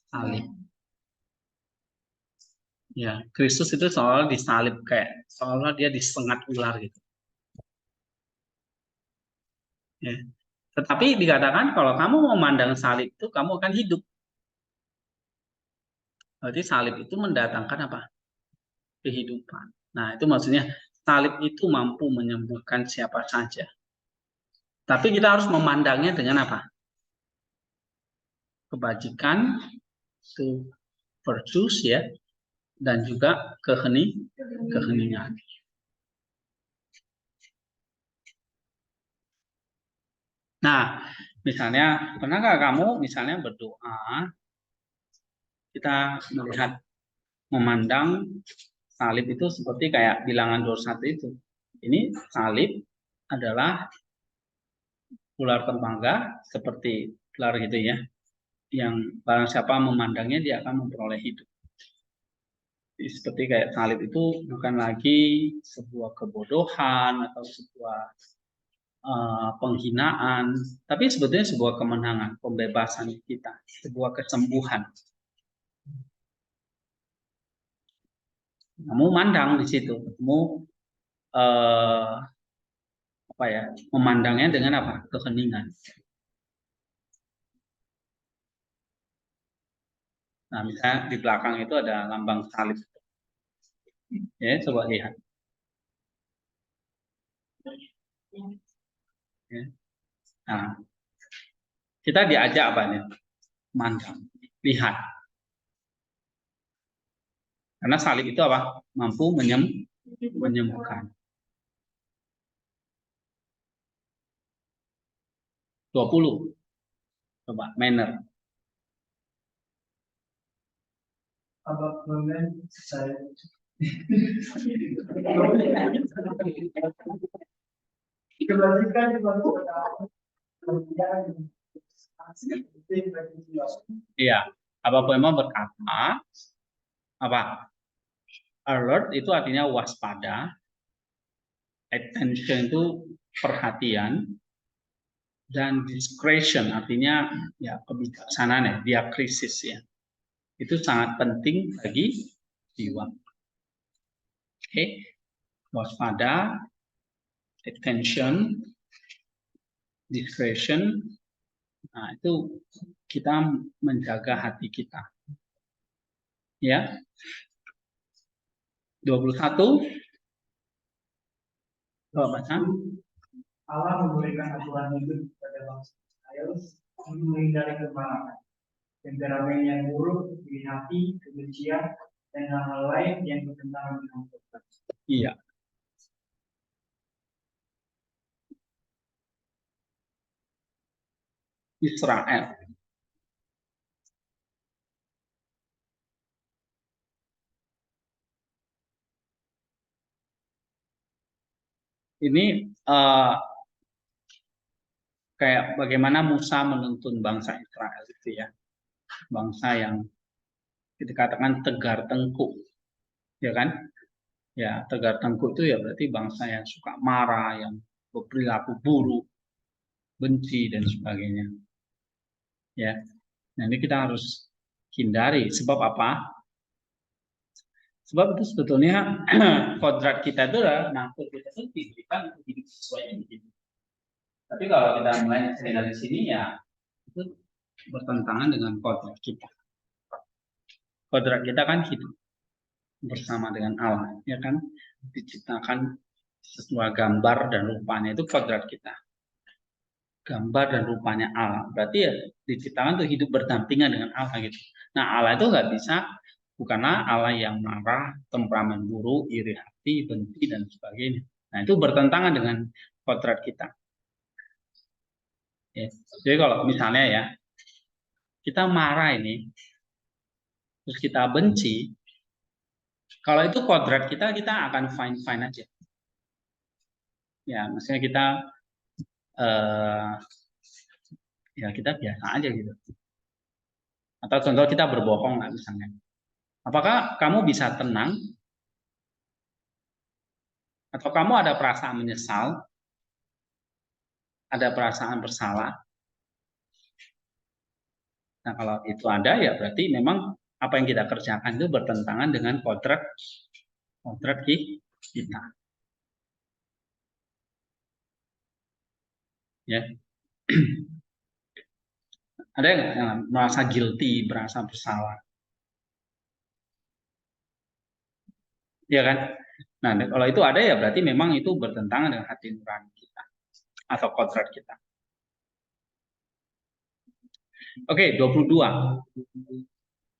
[SPEAKER 1] Salib. Ya, Kristus itu seolah disalib kayak seolah dia disengat ular gitu. Ya. Tetapi dikatakan kalau kamu memandang salib itu kamu akan hidup. Berarti salib itu mendatangkan apa? Kehidupan. Nah, itu maksudnya salib itu mampu menyembuhkan siapa saja. Tapi kita harus memandangnya dengan apa? Kebajikan, itu virtues ya, dan juga keheningan. Nah, misalnya, pernahkah kamu misalnya berdoa, kita melihat, memandang salib itu seperti kayak bilangan 21 itu. Ini salib adalah ular tembaga, seperti ular gitu ya, yang barang siapa memandangnya dia akan memperoleh hidup. Jadi, seperti kayak salib itu bukan lagi sebuah kebodohan atau sebuah penghinaan, tapi sebetulnya sebuah kemenangan, pembebasan kita, sebuah kesembuhan. Kamu mandang di situ, kamu apa ya, memandangnya dengan apa? Keheningan. Nah, misalnya di belakang itu ada lambang salib. Ya, coba lihat. Ya. Nah, kita diajak apa nih? Mandang, lihat. Karena salib itu apa? Mampu menyembuhkan. 20. Coba, manner.
[SPEAKER 3] About women, saya kebajikan di
[SPEAKER 1] Iya, apa memang berkata apa? Alert itu artinya waspada, attention itu perhatian, dan discretion artinya ya kebijaksanaan ya, diakrisis ya. Itu sangat penting bagi jiwa. Oke, waspada, attention, discretion. Nah, itu kita menjaga hati kita. Ya. 21. Coba baca.
[SPEAKER 3] Allah memberikan aturan hidup kepada bangsa Israel untuk menghindari kemarahan, temperamen yang buruk, iri hati, kebencian, dan hal-hal lain yang bertentangan dengan Tuhan.
[SPEAKER 1] Iya. Israel. Ini kayak bagaimana Musa menuntun bangsa Israel itu ya. Bangsa yang dikatakan tegar tengkuk. Ya kan? Ya, tegar tengkuk itu ya berarti bangsa yang suka marah, yang berperilaku buruk, benci dan sebagainya. Ya. Nah, ini kita harus hindari. Sebab apa? Sebab itu sebetulnya kodrat kita itu adalah, nah kita itu diberikan untuk hidup sesuai ini. Tapi kalau kita mulai dari sini ya itu bertentangan dengan kodrat kita. Kodrat kita kan hidup bersama dengan Allah, ya kan? Diciptakan sesuai gambar dan rupanya, itu kodrat kita. Gambar dan rupanya Allah. Berarti ya diciptakan untuk hidup berdampingan dengan Allah gitu. Nah, Allah itu nggak bisa, bukanlah Allah yang marah, temperamen buruk, iri hati, benci dan sebagainya. Nah, itu bertentangan dengan kodrat kita. Ya. Jadi kalau misalnya ya kita marah ini, terus kita benci, kalau itu kodrat kita akan fine-fine aja. Ya, maksudnya kita ya kita biasa aja gitu. Atau contoh kita berbohong lah misalnya. Apakah kamu bisa tenang? Atau kamu ada perasaan menyesal? Ada perasaan bersalah? Nah, kalau itu ada ya berarti memang apa yang kita kerjakan itu bertentangan dengan kodrat kita. Ya. Ada yang merasa guilty, merasa bersalah? Ya kan? Nah, kalau itu ada ya berarti memang itu bertentangan dengan hati nurani kita atau kodrat kita. Oke, 22.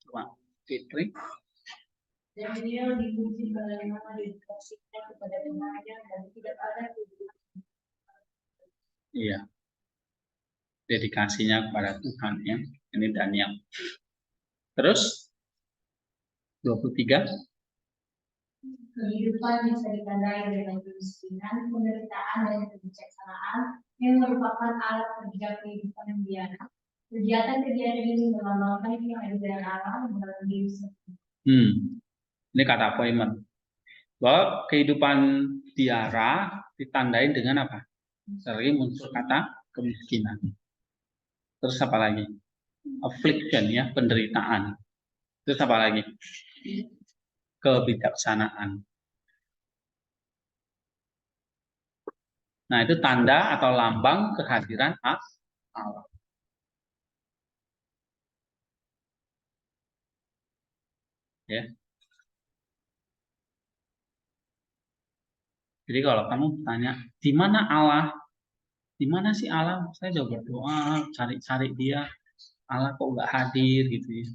[SPEAKER 1] Coba, Fitri.
[SPEAKER 2] Dan dia dipuji bagaimana dikasihkan kepada temannya dan tidak ada
[SPEAKER 1] Iya, dedikasinya kepada Tuhan ya. Ini Daniel. Terus 23.
[SPEAKER 2] kehidupan bisa ditandai dengan kemiskinan, penderitaan, dan kebijaksanaan yang merupakan alat kerja kehidupan yang biasa. Kegiatan-kegiatan ini melambangkan kehadiran Allah dalam diri sendiri.
[SPEAKER 1] Ini kata Poemen. Bahwa kehidupan diara ditandai dengan apa? Sering muncul kata kemiskinan. Terus apa lagi? Affliction ya, penderitaan. Terus apa lagi? Kebijaksanaan. Nah, itu tanda atau lambang kehadiran Allah. Ya. Jadi kalau kamu tanya, di mana Allah? Di mana sih Allah? Saya sudah berdoa, cari-cari dia. Allah kok nggak hadir gitu ya.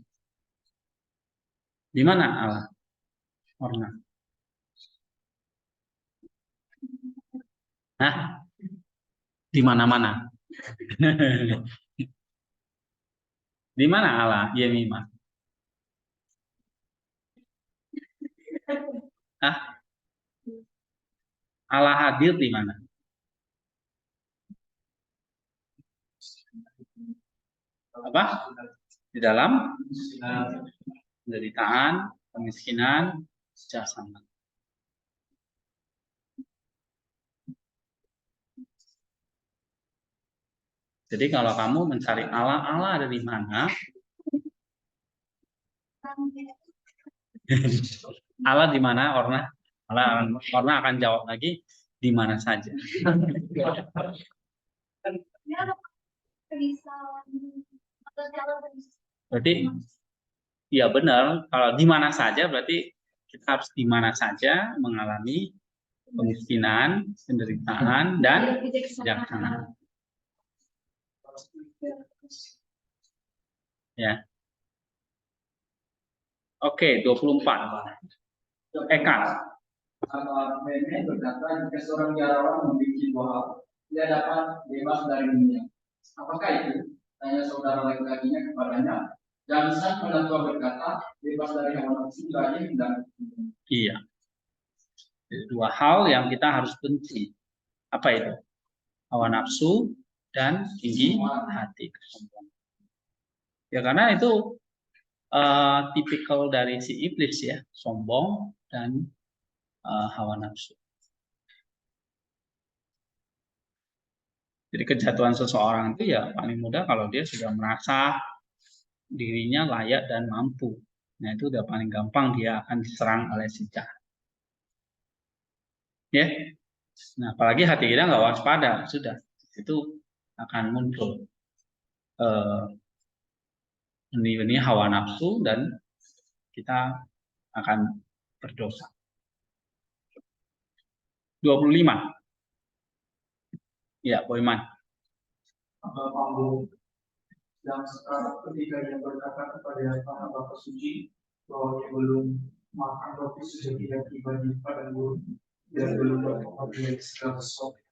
[SPEAKER 1] Di mana Allah? Orna. Hah? Di mana-mana. Di mana Allah? Ya Mima. Hah? Allah hadir di mana? Apa? Di dalam penderitaan, kemiskinan, jasad. Jadi kalau kamu mencari Allah, Allah ada di mana? Allah di mana, Orna? Orna akan jawab lagi, di mana saja. Berarti, ya benar. Kalau di mana saja, berarti kita harus di mana saja mengalami kemiskinan, penderitaan, dan kebijaksanaan. Ya. Oke, 24. Eka.
[SPEAKER 3] Meme berkata jika seorang biarawan memiliki dua hal, dia dapat bebas dari dunia. Apakah itu? Tanya saudara laki-lakinya kepadanya. Dan sang penatua berkata, bebas dari hawa nafsu, lahir dan
[SPEAKER 1] Iya. Jadi, dua hal yang kita harus benci. Apa itu? Hawa nafsu dan tinggi hati. Ya karena itu tipikal dari si iblis ya, sombong dan hawa nafsu. Jadi kejatuhan seseorang itu ya paling mudah kalau dia sudah merasa dirinya layak dan mampu. Nah itu udah paling gampang dia akan diserang oleh si jahat. Ya, nah apalagi hati kita nggak waspada, sudah itu akan muncul benih-benih hawa nafsu dan kita akan berdosa. 25. Ya, Boyman.
[SPEAKER 3] Pambu yang sekarang ketika dia berkata kepada para bapak suci bahwa dia belum makan roti sejak dia tiba di padang gurun dan belum bertobat dari segala sesuatu.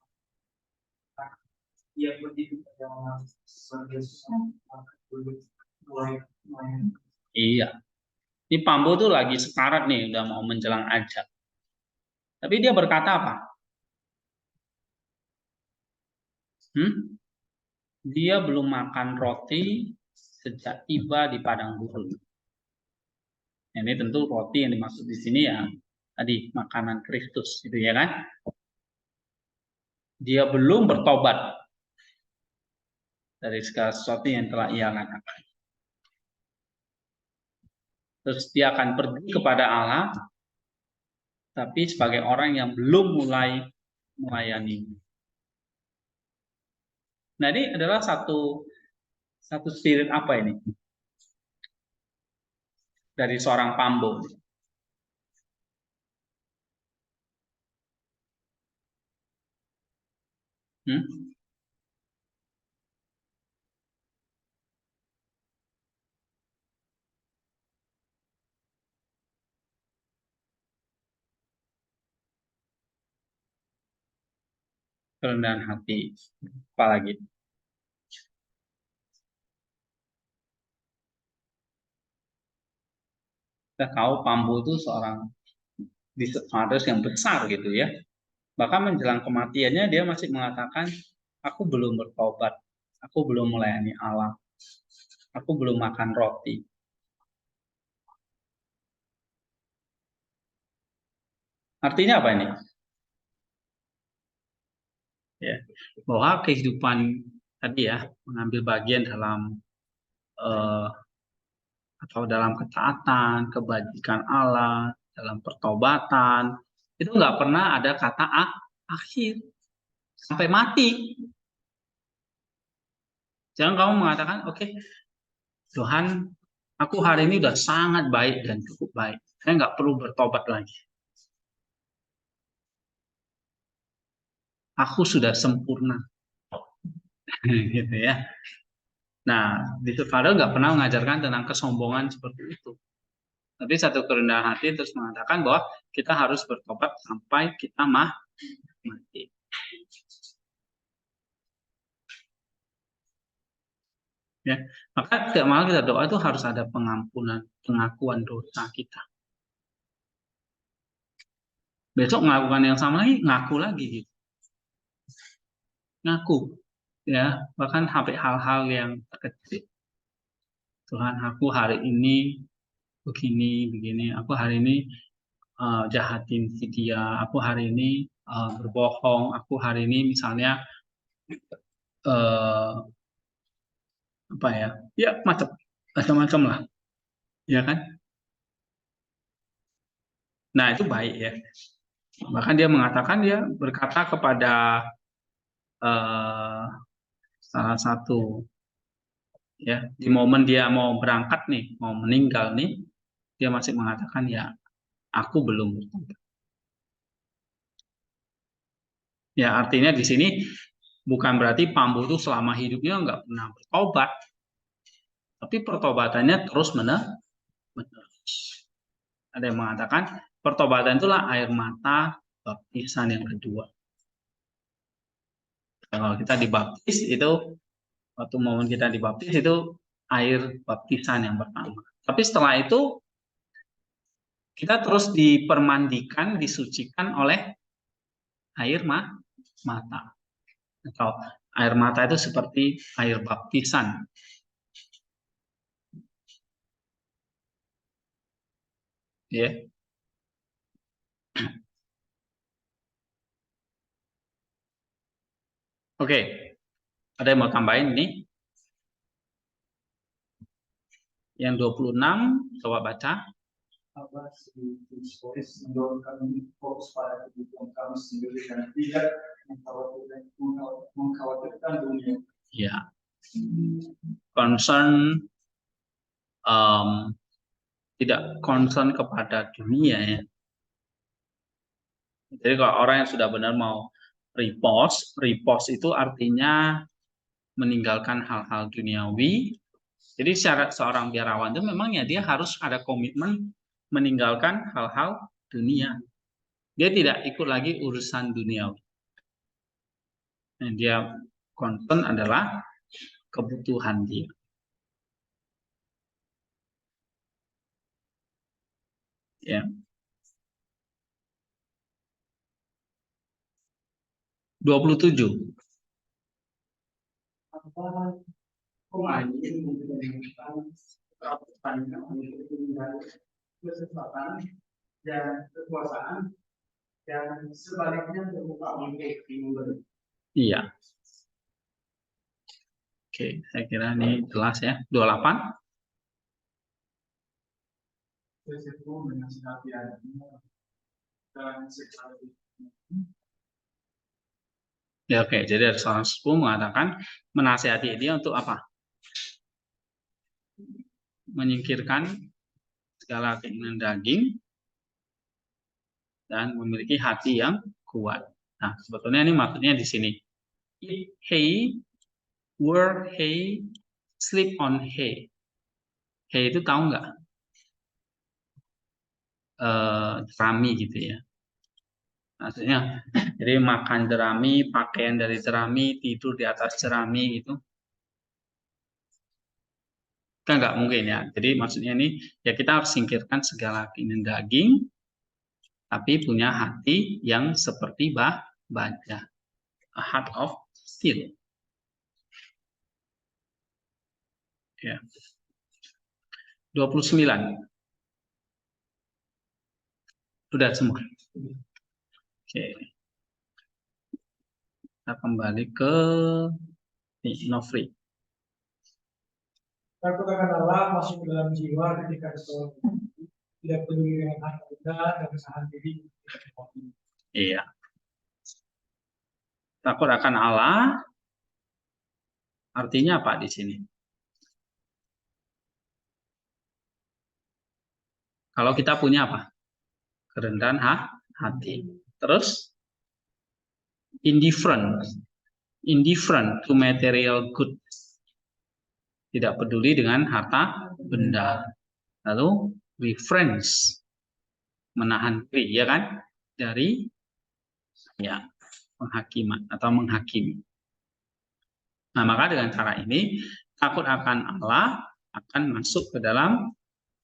[SPEAKER 3] Ia pergi ke perjalanan sebagai sesuatu maka belum mulai main.
[SPEAKER 1] Iya. Ini Pambu tuh lagi sekarat nih, udah mau menjelang ajal. Tapi dia berkata apa? Dia belum makan roti sejak tiba di padang gurun. Ini tentu roti yang dimaksud di sini ya tadi makanan Kristus, gitu ya kan? Dia belum bertobat dari segala sesuatu yang telah ia lakukan. Terus dia akan pergi kepada Allah, tapi sebagai orang yang belum mulai melayani. Nah ini adalah satu spirit apa ini? Dari seorang Pambu. Hmm? Kerendahan hati. Apalagi? Kita tahu Pambu itu seorang disciples yang besar gitu ya. Bahkan menjelang kematiannya dia masih mengatakan, aku belum bertobat, aku belum melayani Allah, aku belum makan roti. Artinya apa ini? Ya, bahwa kehidupan tadi ya mengambil bagian dalam atau dalam ketaatan, kebajikan Allah, dalam pertobatan, itu nggak pernah ada kata akhir sampai mati. Jangan kamu mengatakan, oke, Tuhan, aku hari ini udah sangat baik dan cukup baik. Saya nggak perlu bertobat lagi. Aku sudah sempurna. Gitu ya. Nah, di Survivor nggak pernah mengajarkan tentang kesombongan seperti itu. Tapi satu kerendahan hati terus mengatakan bahwa kita harus bertobat sampai kita mati. Ya, maka setiap malam kita doa itu harus ada pengampunan, pengakuan dosa kita. Besok melakukan yang sama lagi, ngaku lagi gitu. Ngaku, ya, bahkan sampai hal-hal yang kecil. Tuhan, aku hari ini begini, aku hari ini jahatin si dia, aku hari ini berbohong, aku hari ini misalnya apa ya macam-macam lah, ya kan? Nah itu baik ya. Bahkan dia mengatakan dia berkata kepada salah satu ya di momen dia mau berangkat nih, mau meninggal nih, dia masih mengatakan ya aku belum bertobat. Ya artinya di sini bukan berarti Pambu itu selama hidupnya nggak pernah bertobat, tapi pertobatannya terus menerus. Ada yang mengatakan pertobatan itulah air mata baptisan yang kedua. Kalau kita dibaptis itu waktu momen kita dibaptis itu air baptisan yang pertama. Tapi setelah itu kita terus dipermandikan, disucikan oleh air mata. Atau air mata itu seperti air baptisan. Ya. Oke. Ada yang mau tambahin ini? Yang 26 coba baca.
[SPEAKER 3] Apa historis mendorong kami fokus pada kebutuhan kami sendiri dan tidak mengkhawatirkan dunia.
[SPEAKER 1] Ya, concern tidak concern kepada dunia ya. Jadi kalau orang yang sudah benar mau repost itu artinya meninggalkan hal-hal duniawi. Jadi syarat seorang biarawan itu memang ya dia harus ada komitmen meninggalkan hal-hal dunia. Dia tidak ikut lagi urusan duniawi. Yang dia concern adalah kebutuhan dia. Ya. 27.
[SPEAKER 3] Apa pemain memberikan kesempatan dan kekuasaan dan sebaliknya terbuka untuk memberi.
[SPEAKER 1] Iya. Oke, saya kira ini jelas ya. 28.
[SPEAKER 3] Sesuatu menasihati adanya dan secara
[SPEAKER 1] Ya oke, jadi ada seorang sepuh mengatakan menasihati dia untuk apa? Menyingkirkan segala keinginan daging dan memiliki hati yang kuat. Nah, sebetulnya ini maksudnya di sini. eat hay, wear hay, sleep on hay. Hay itu tahu nggak? Jerami gitu ya. Maksudnya, jadi makan jerami, pakaian dari jerami, tidur di atas jerami gitu. Kan nggak mungkin ya. Jadi maksudnya ini ya kita harus singkirkan segala keinginan daging, tapi punya hati yang seperti baja. A heart of steel. Ya. 29. Sudah semua. Oke. Kita kembali ke Nofri.
[SPEAKER 6] Takut akan Allah masuk ke dalam jiwa ketika seseorang tidak peduli dengan harta benda dan kesahan diri.
[SPEAKER 1] Iya. Takut akan Allah artinya apa di sini? Kalau kita punya apa? Kerendahan hati. Terus indifferent to material good. Tidak peduli dengan harta benda. Lalu reference, menahan diri, ya kan? Dari ya penghakiman atau menghakimi. Nah, maka dengan cara ini takut akan Allah akan masuk ke dalam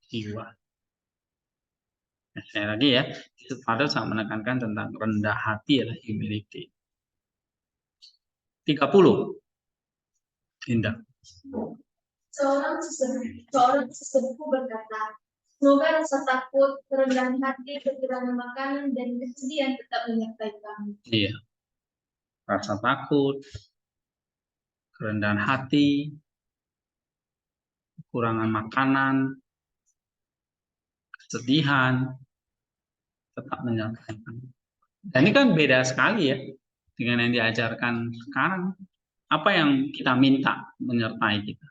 [SPEAKER 1] jiwa. Nah, saya lagi ya, Father sangat menekankan tentang rendah hati adalah humility. 30. Indah.
[SPEAKER 7] Seorang sesepuh berkata, semoga rasa takut, kerendahan hati, kekurangan makanan, dan kesedihan tetap menyertai kami.
[SPEAKER 1] Iya. Rasa takut, kerendahan hati, kekurangan makanan, kesedihan, tetap menyertai kami. Dan ini kan beda sekali ya dengan yang diajarkan sekarang. Apa yang kita minta menyertai kita?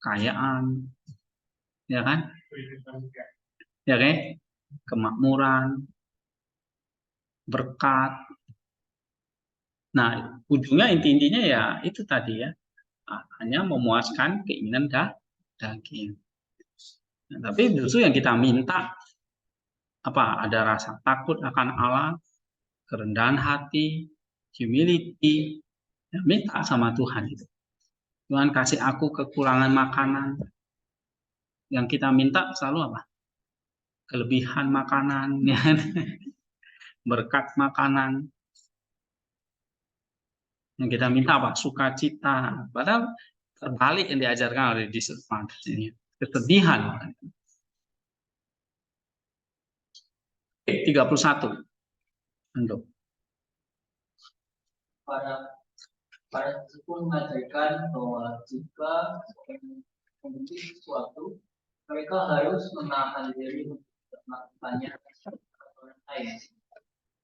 [SPEAKER 1] Kekayaan, ya kan? Ya kan? Kemakmuran, berkat. Nah, ujungnya intinya ya itu tadi ya, hanya memuaskan keinginan daging. Nah, tapi justru yang kita minta apa? Ada rasa takut akan Allah, kerendahan hati, humility, ya, minta sama Tuhan itu. Tuhan kasih aku kekurangan makanan. Yang kita minta selalu apa? Kelebihan makanan, ya. Berkat makanan. Yang kita minta apa? Sukacita. Padahal terbalik yang diajarkan oleh Jesus ini. Kesedihan. 31. Untuk.
[SPEAKER 3] Para sesepuh mengajarkan bahwa jika memiliki sesuatu, mereka harus menahan diri untuk melakukannya orang lain.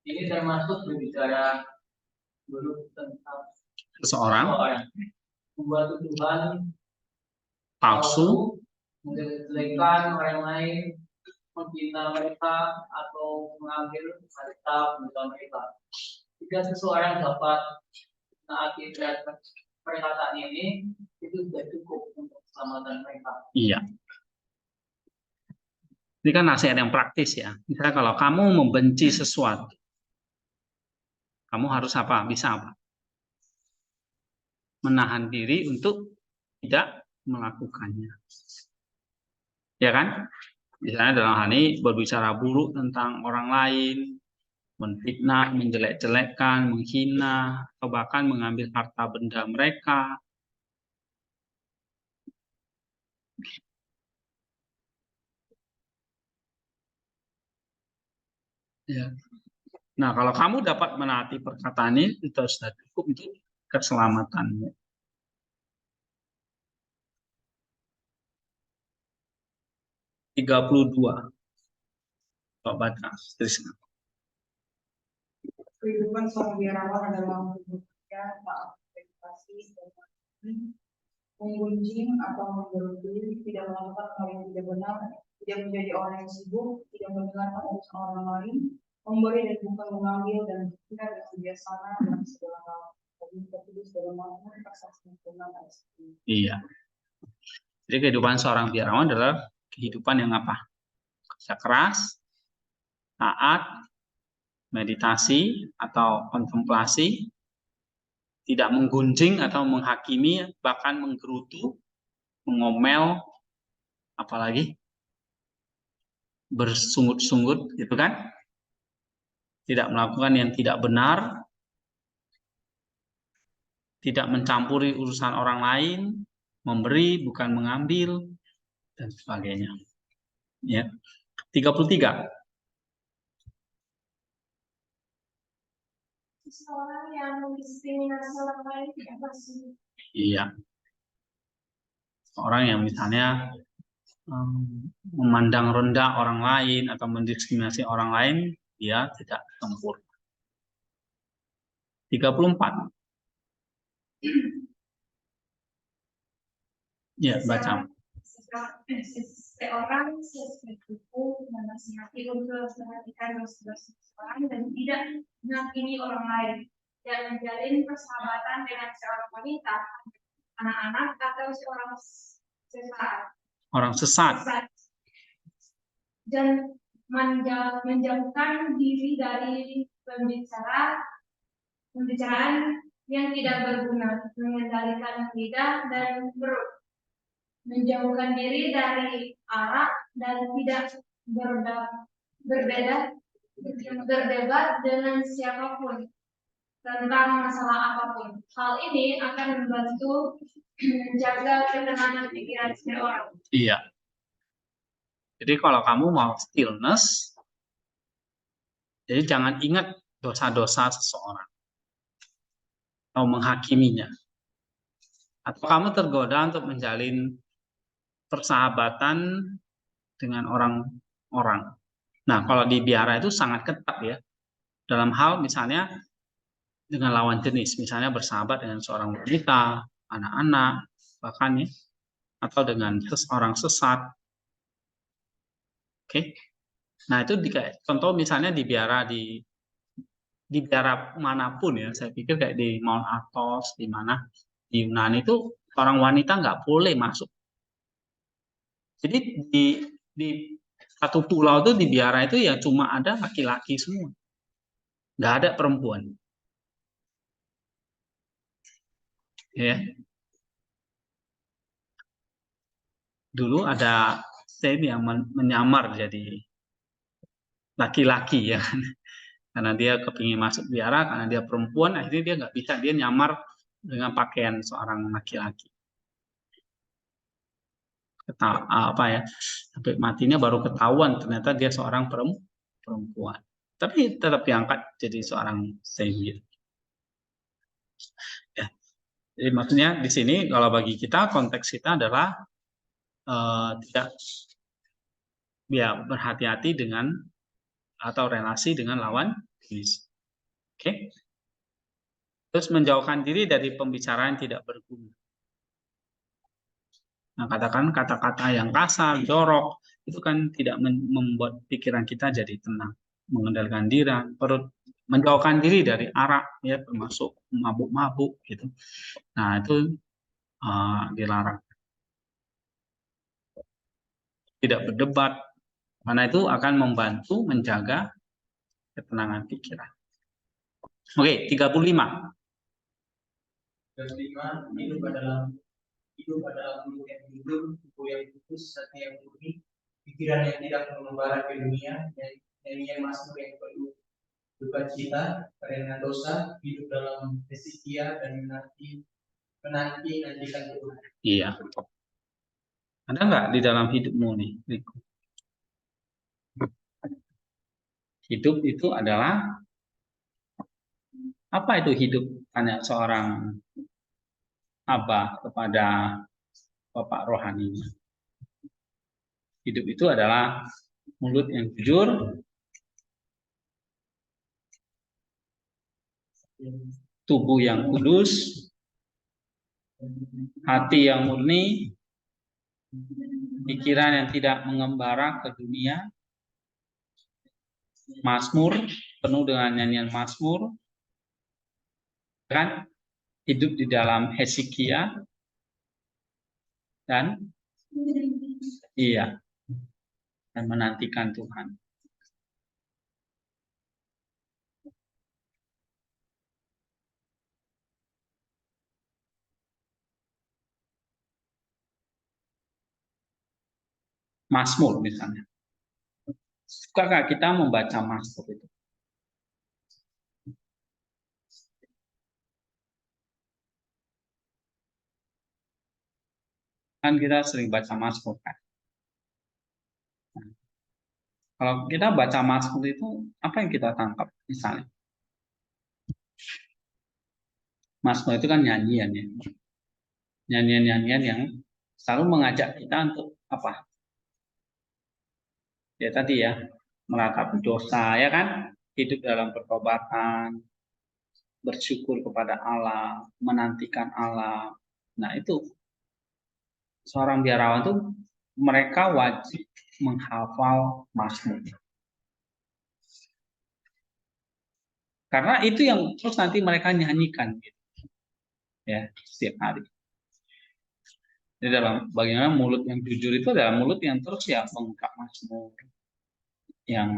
[SPEAKER 3] Ini termasuk berbicara dulu tentang
[SPEAKER 1] Seseorang
[SPEAKER 3] membuat tuduhan
[SPEAKER 1] palsu,
[SPEAKER 3] menjelekkan orang lain, menghina mereka, atau mengambil harta benda mereka. Jika seseorang dapat menaati perkataan ini, itu sudah cukup untuk keselamatan mereka.
[SPEAKER 1] Iya. Ini kan nasihat yang praktis ya. Misalnya kalau kamu membenci sesuatu, kamu harus apa? Bisa apa? Menahan diri untuk tidak melakukannya. Ya kan? Misalnya dalam hal ini berbicara buruk tentang orang lain, menfitnah, menjelek-jelekkan, menghina, atau bahkan mengambil harta benda mereka. Ya. Nah, kalau kamu dapat menaati perkataan ini, itu sudah cukup untuk keselamatannya. (32) Coba baca, Trisna.
[SPEAKER 2] Kehidupan seorang biarawan adalah hidupnya taat meditasi dan menggunjing atau menggerutu, tidak melakukan hal yang tidak benar, tidak menjadi orang yang sibuk, tidak mendengarkan urusan orang lain, memberi dan bukan mengambil, dan tidak ada kebiasaan dalam segala hal. Tertulis dalam Mazmur pasal 96 ayat 10.
[SPEAKER 1] Iya. Jadi kehidupan seorang biarawan adalah kehidupan yang apa? Kerja keras, taat, meditasi atau kontemplasi, tidak menggunjing atau menghakimi, bahkan menggerutu, mengomel, apalagi bersungut-sungut, gitu kan? Tidak melakukan yang tidak benar, tidak mencampuri urusan orang lain, memberi bukan mengambil, dan sebagainya. Ya. 33.
[SPEAKER 7] Seseorang yang mendiskriminasi orang lain tidak bersih.
[SPEAKER 1] Iya. Orang yang misalnya memandang rendah orang lain atau mendiskriminasi orang lain, dia tidak sempurna. 34. Ya, baca.
[SPEAKER 7] Seorang sesepupu menasihati untuk memperhatikan dosa-dosa seseorang dan tidak menghakimi orang lain, dan menjalin persahabatan dengan seorang wanita, anak-anak, atau seorang sesat.
[SPEAKER 1] Orang sesat.
[SPEAKER 7] Dan menjauhkan diri dari pembicaraan yang tidak berguna, mengendalikan lidah dan perut, menjauhkan diri dari arak, dan tidak berdebat dengan siapapun tentang masalah apapun. Hal ini akan membantu menjaga ketenangan pikiran seseorang.
[SPEAKER 1] Iya. Jadi kalau kamu mau stillness, jadi jangan ingat dosa-dosa seseorang atau menghakiminya. Atau kamu tergoda untuk menjalin persahabatan dengan orang-orang. Nah, kalau di biara itu sangat ketat ya. Dalam hal misalnya dengan lawan jenis, misalnya bersahabat dengan seorang wanita, anak-anak, bahkan ya, atau dengan orang sesat. Oke. Nah, itu contoh misalnya di biara manapun ya, saya pikir kayak di Mount Athos, di mana di Yunani itu orang wanita nggak boleh masuk. Jadi di satu pulau itu di biara itu ya cuma ada laki-laki semua, nggak ada perempuan. Ya. Dulu ada Saint yang menyamar jadi laki-laki ya, karena dia kepingin masuk biara, karena dia perempuan, akhirnya dia nggak bisa, dia nyamar dengan pakaian seorang laki-laki. Apa ya, sampai matinya baru ketahuan ternyata dia seorang perempuan, tapi tetap diangkat jadi seorang saint. Ya. Jadi maksudnya di sini kalau bagi kita konteks kita adalah tidak ya berhati-hati dengan atau relasi dengan lawan jenis. Oke. Terus menjauhkan diri dari pembicaraan tidak berguna. Nah, katakan kata-kata yang kasar, jorok, itu kan tidak membuat pikiran kita jadi tenang, mengendalikan diri, perut, menjauhkan diri dari arak, ya, termasuk mabuk-mabuk, gitu. Nah, itu dilarang. Tidak berdebat, karena itu akan membantu menjaga ketenangan pikiran. Oke, 35.
[SPEAKER 3] 35, hidup adalah mulut yang jujur, tubuh yang kudus, hati yang murni, pikiran yang tidak mengembara ke dunia, dan nyanyian Mazmur yang penuh duka cita karena dosa, hidup dalam kesetia dan menantikan Tuhan.
[SPEAKER 1] Iya. Ada nggak di dalam hidupmu nih, Riku? Hidup itu adalah apa itu hidup? Tanya seorang abah kepada bapak rohaninya. Hidup itu adalah mulut yang jujur, tubuh yang kudus, hati yang murni, pikiran yang tidak mengembara ke dunia, Mazmur, penuh dengan nyanyian Mazmur, kan? Hidup di dalam Hezekia, dan iya, dan menantikan Tuhan. Mazmur misalnya. Sukakah kita membaca Mazmur itu? Kan kita sering baca Mazmur kan. Nah, kalau kita baca Mazmur itu apa yang kita tangkap misalnya? Mazmur itu kan nyanyian ya. Nyanyian-nyanyian yang selalu mengajak kita untuk apa? Ya tadi ya, meratapi dosa ya kan, hidup dalam pertobatan, bersyukur kepada Allah, menantikan Allah. Nah, itu seorang biarawan tuh mereka wajib menghafal Mazmur. Karena itu yang terus nanti mereka nyanyikan gitu. Ya, setiap hari. Jadi dalam bagaimana mulut yang jujur itu adalah mulut yang terus ya mengungkap Mazmur, yang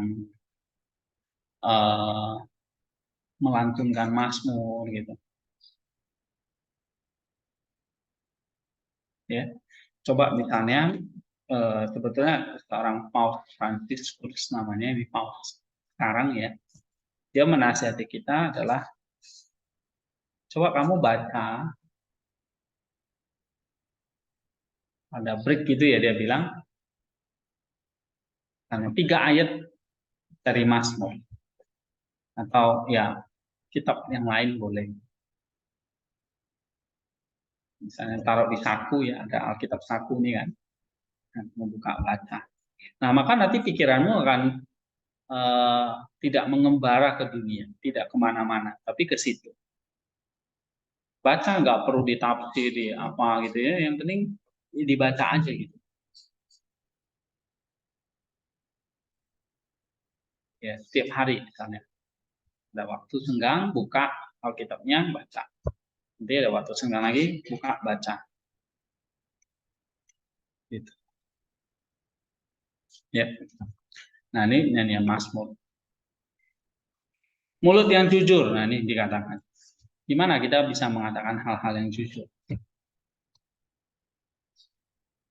[SPEAKER 1] melantunkan Mazmur gitu. Ya, coba misalnya sebetulnya seorang Paus Franciscus namanya, ini Paus sekarang ya, dia menasihati kita adalah coba kamu baca ada break gitu ya, dia bilang 3 ayat dari Mazmur atau ya kitab yang lain boleh. Misalnya taruh di saku ya, ada Alkitab saku nih kan, membuka baca. Nah maka nanti pikiranmu akan tidak mengembara ke dunia, tidak kemana-mana, tapi ke situ. Baca nggak perlu ditafsir apa gitu ya, yang penting dibaca aja gitu. Ya setiap hari misalnya, ada waktu senggang buka Alkitabnya baca. Nanti ada waktu senggang lagi buka baca. Gitu. Ya. Nah ini nyanyian Mazmur. Mulut yang jujur, nah ini dikatakan. Gimana kita bisa mengatakan hal-hal yang jujur?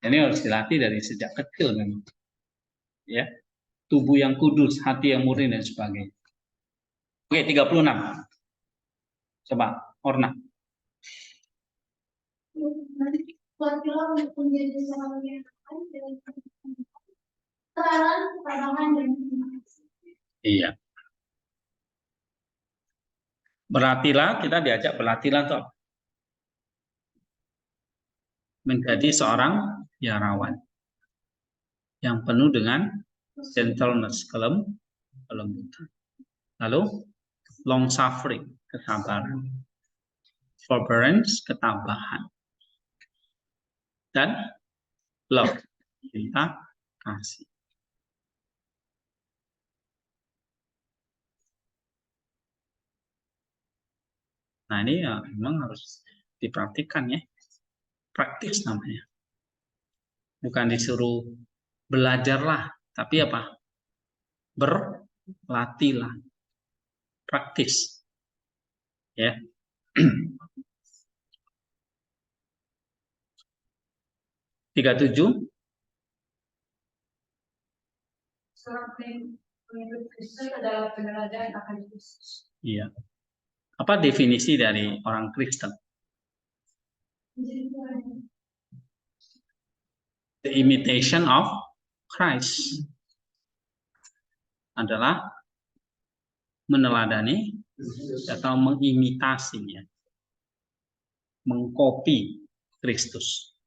[SPEAKER 1] Ini harus dilatih dari sejak kecil memang. Ya. Tubuh yang kudus, hati yang murni dan sebagainya. Oke, 36. Coba, Orna. Iya. Berlatihlah, kita diajak berlatihlah tuh menjadi seorang biarawan yang penuh dengan gentleness, kelembutan. Lalu long suffering, kesabaran. Forbearance, ketabahan. Dan love, cinta kasih. Nah ini ya memang harus dipraktikkan ya. Praktis namanya. Bukan disuruh belajarlah, tapi apa? Berlatihlah. Praktis. Ya. Tiga 37.
[SPEAKER 2] Seorang pengikut Kristen adalah peneladaan akan Kristus.
[SPEAKER 1] Iya. Apa definisi dari orang Kristen? The imitation of Christ adalah meneladani atau mengimitasinya, mengcopy Kristus.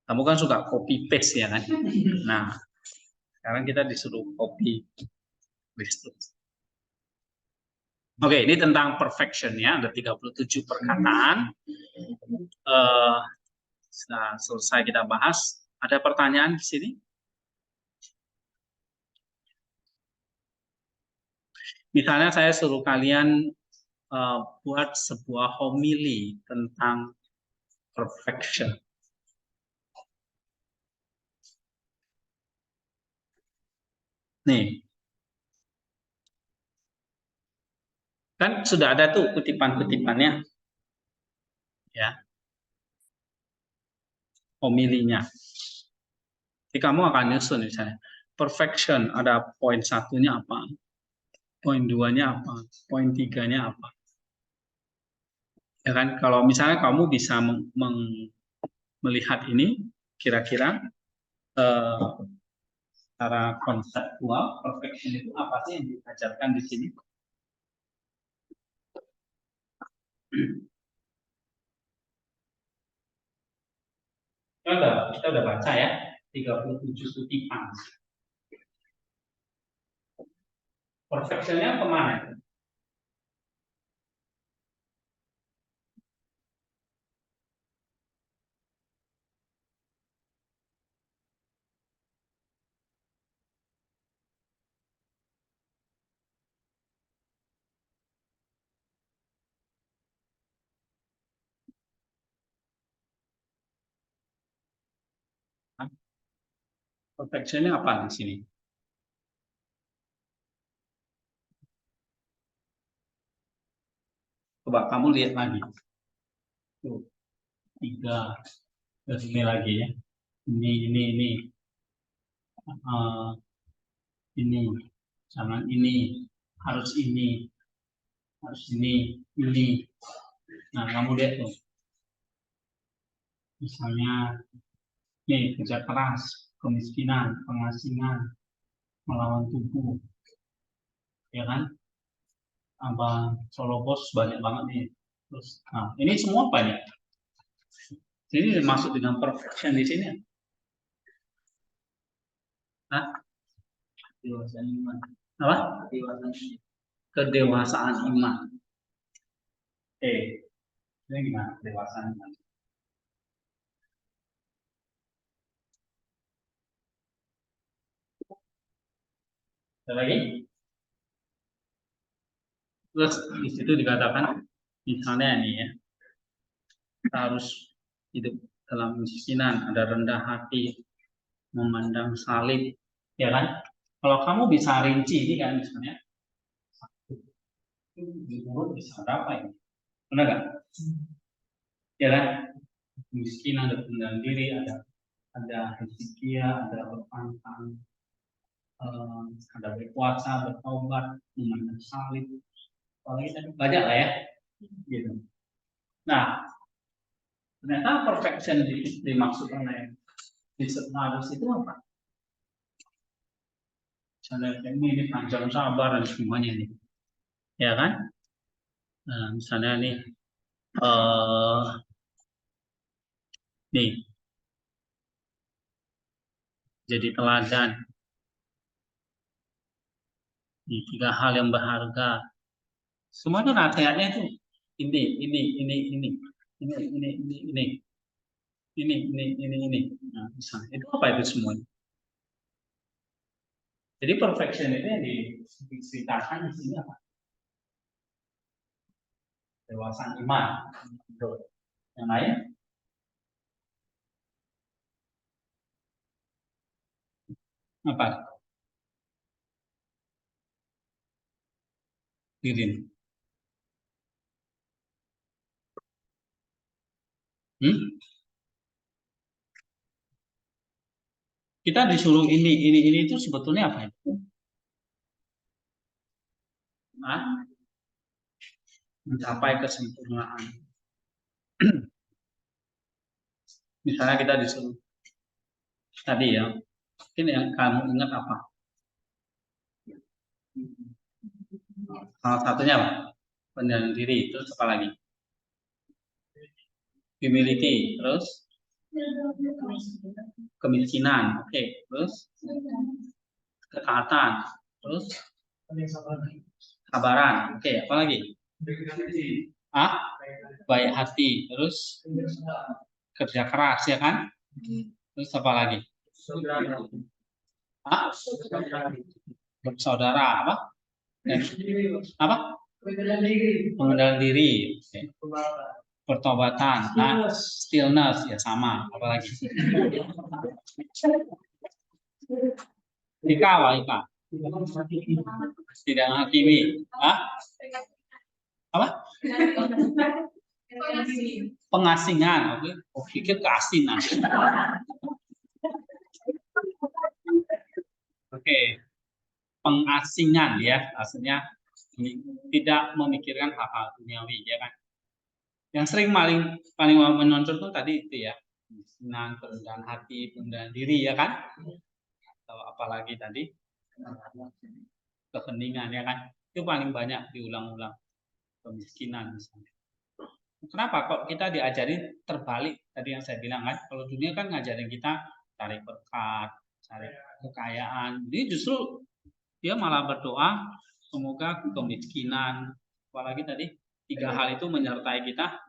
[SPEAKER 1] Kamu kan suka copy paste ya kan? Nah, sekarang kita disuruh copy Kristus. Oke, ini tentang perfection ya, ada 37 perkataan. Sudah selesai kita bahas. Ada pertanyaan di sini? Misalnya saya suruh kalian buat sebuah homili tentang perfection. Nih, kan sudah ada tuh kutipan-kutipannya, ya, homilinya. Jadi kamu akan nyusun misalnya, perfection ada poin satunya apa, poin duanya apa, poin tiganya apa. Ya kan, kalau misalnya kamu bisa melihat ini, kira-kira secara konseptual perfection itu apa sih yang diajarkan di sini? Kita udah baca ya 37 kutipan. Perfectionnya kemana? Perfectionnya apa di sini? Coba kamu lihat lagi. Tuh, 3. Terus ini lagi ya. Ini. Ini. Jangan ini. Harus ini. Harus ini. Ini. Nah, kamu lihat tuh. Misalnya, nih, kerja keras, kemiskinan, pengasingan, melawan tubuh. Ya kan? Solo Bos banyak banget nih. Terus, nah, ini semua apa nih? Jadi masuk dengan perfection di sini. Hah? Kedewasaan iman. Apa? Kedewasaan iman. Ini gimana kedewasaan iman? Ada lagi? Terus di situ dikatakan, misalnya nih ya, kita harus hidup dalam kemiskinan, ada rendah hati, memandang salib, ya kan? Kalau kamu bisa rinci ini kan misalnya, menurut bisa berapa ini? Benar nggak? Ya kan? Kemiskinan, ada pengendalian diri, ada Hezekia, ada berpantang, ada berpuasa, bertobat, memandang salib, banyak lah ya. Gitu. Nah, ternyata perfection dimaksud oleh Richard Harris itu apa? Misalnya ini panjang sabar dan semuanya nih, ya kan? Nah, misalnya nih, nih jadi teladan. Nih, 3 hal yang berharga. Semua itu nasihatnya itu ini. Nah, misalnya itu apa itu semuanya? Jadi perfection itu yang diceritakan di sini apa? Dewasaan iman. Yang lain? Apa? Dirin. Kita disuruh ini itu sebetulnya apa itu? Nah, mencapai kesempurnaan. Misalnya kita disuruh tadi ya, mungkin yang kamu ingat apa? Salah satunya apa? Pendirian diri, terus apa lagi? Humility, terus kemiskinan, oke, terus ketaatan, terus sabaran, oke, apa lagi? Baik hati, terus kerja keras, ya kan? Terus apa lagi? Bersaudara, apa? Dan apa? Pengendalian diri. Oke. Pertobatan. Nah, stillness ya sama. Apalagi? Ika apa Ika? Tidak menghakimi. Hah? Apa? Pengasingan. Oke. Oh, pikir keasinan. Oke. Pengasingan ya, maksudnya tidak memikirkan hal-hal duniawi ya kan. Yang sering paling menonjol tuh tadi itu ya, kemiskinan, kerendahan hati, kerendahan diri ya kan. Atau apalagi tadi keheningan ya kan. Itu paling banyak diulang-ulang, kemiskinan misalnya. Kenapa kok kita diajari terbalik tadi yang saya bilang kan? Kalau dunia kan ngajarin kita cari berkat, cari kekayaan. Ini justru dia malah berdoa semoga kemiskinan, apalagi tadi 3 hal itu menyertai kita,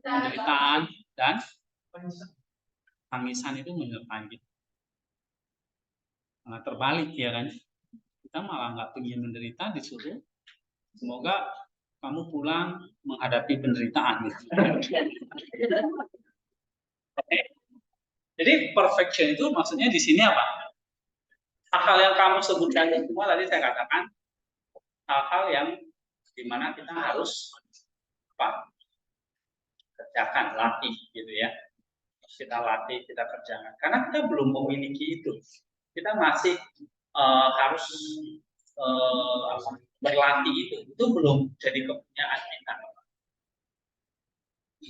[SPEAKER 1] penderitaan dan tangisan itu menyertai kita. Nah, terbalik ya kan, kita malah nggak ingin menderita, disuruh semoga kamu pulang menghadapi penderitaan. Jadi perfection itu maksudnya di sini apa? Hal-hal yang kamu sebutkan itu semua tadi saya katakan hal-hal yang dimana kita harus apa? Kerjakan, latih gitu ya. Kita latih, kita kerjakan. Karena kita belum memiliki itu. Kita masih harus berlatih itu. Itu belum jadi kepunyaan kita.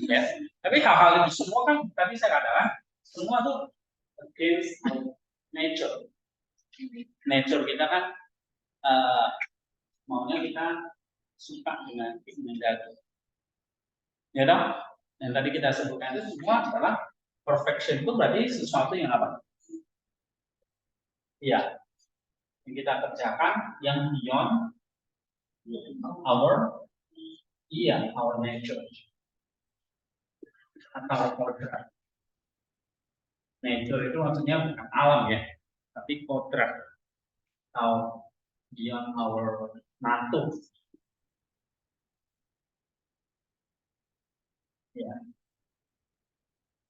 [SPEAKER 1] Ya. Tapi hal-hal itu semua kan tadi saya katakan semua tuh against nature. Nature kita kan maunya kita suka dengan daging. Ya dong? Yang tadi kita sebutkan itu semua adalah perfection itu berarti sesuatu yang apa? Iya. Yang kita kerjakan yang beyond our nature. Atau kodrat. Nature itu maksudnya bukan alam ya, tapi kodrat atau beyond our nature. Ya.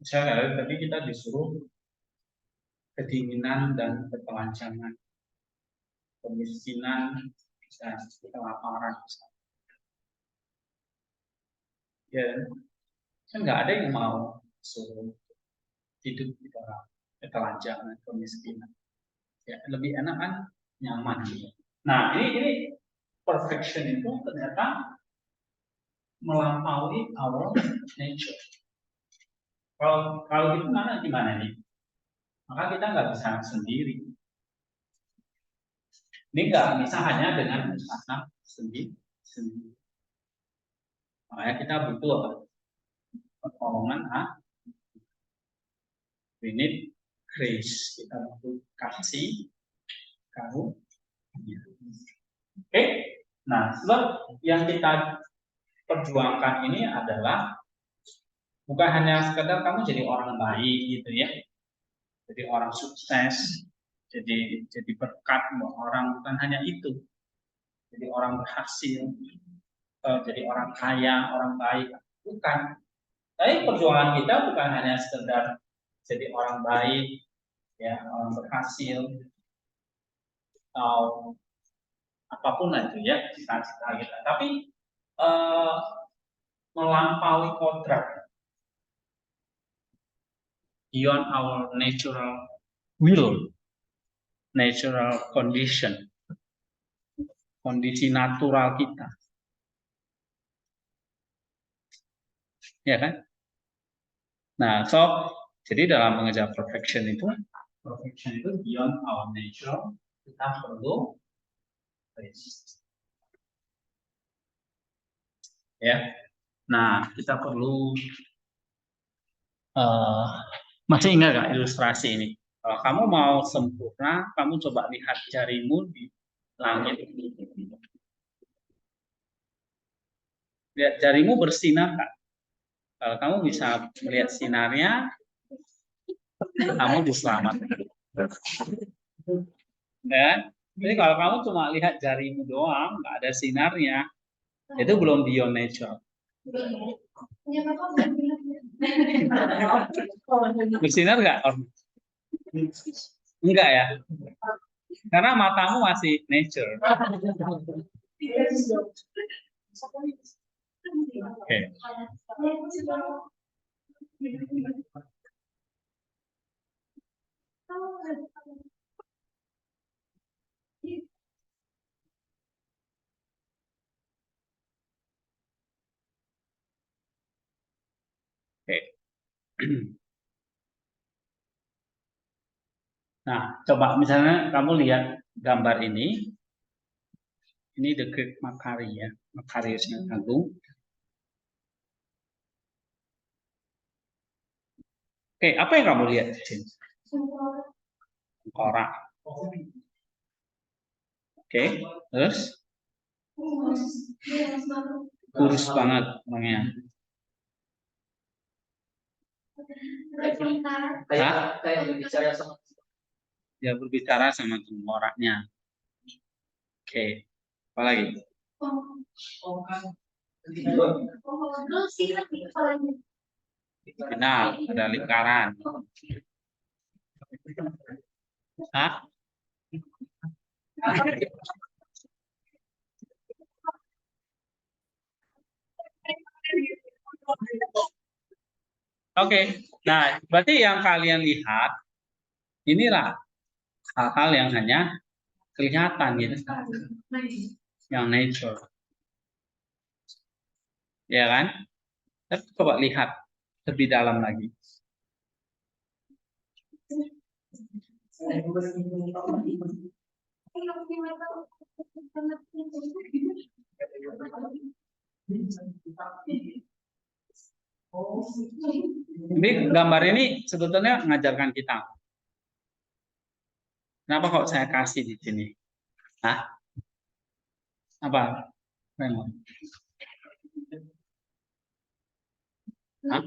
[SPEAKER 1] Misalnya tadi kita disuruh kedinginan dan ketelanjangan, kemiskinan dan kelaparan. Ya, kan nggak ada yang mau suruh hidup di dalam ketelanjangan, kemiskinan. Ya, lebih enak kan, nyaman. Nah, ini perfection itu ternyata melampaui our nature. Kalau gitu gimana nih? Maka kita nggak bisa sendiri. Ini nggak bisa hanya dengan usaha sendiri. Makanya kita butuh pertolongan we need grace. Kita butuh kasih karunia. Oke. Nah, sebab yang kita perjuangkan ini adalah bukan hanya sekedar kamu jadi orang baik gitu ya, jadi orang sukses, jadi berkat buat orang, bukan hanya itu, jadi orang berhasil, jadi orang kaya, orang baik, bukan. Tapi perjuangan kita bukan hanya sekedar jadi orang baik, ya orang berhasil, atau apapun itu ya cita-cita kita, tapi melampaui kodrat. Beyond our natural will, natural condition, kondisi natural kita, ya kan? Nah, jadi dalam mengejar perfection itu beyond our natural, kita perlu resist. Ya, nah kita perlu masih ingat gak ilustrasi ini? Kalau kamu mau sempurna, kamu coba lihat jarimu di langit. Lihat jarimu bersinar kan? Kalau kamu bisa melihat sinarnya, kamu diselamatkan. Ya? Jadi kalau kamu cuma lihat jarimu doang, nggak ada sinarnya, itu belum beyond nature. Bersinar nggak, Om? Enggak ya? Karena matamu masih nature. Oke. Oke. Nah, coba misalnya kamu lihat gambar ini. Ini The Great Makari ya, Makarius yang Agung. Oke, apa yang kamu lihat di sini? Tengkorak. Oke, terus kurus banget orangnya.
[SPEAKER 3] Kayak berbicara sama
[SPEAKER 1] Dia berbicara sama tengkoraknya. Oke, apa lagi? Final, ada lingkaran. Hah? Oke, nah berarti yang kalian lihat inilah hal-hal yang hanya kelihatan gitu, yang nature, ya kan? Tapi coba lihat lebih dalam lagi. Ini gambar ini sebetulnya mengajarkan kita. Kenapa kok saya kasih di sini? Hah? Apa? Raymond? Hah?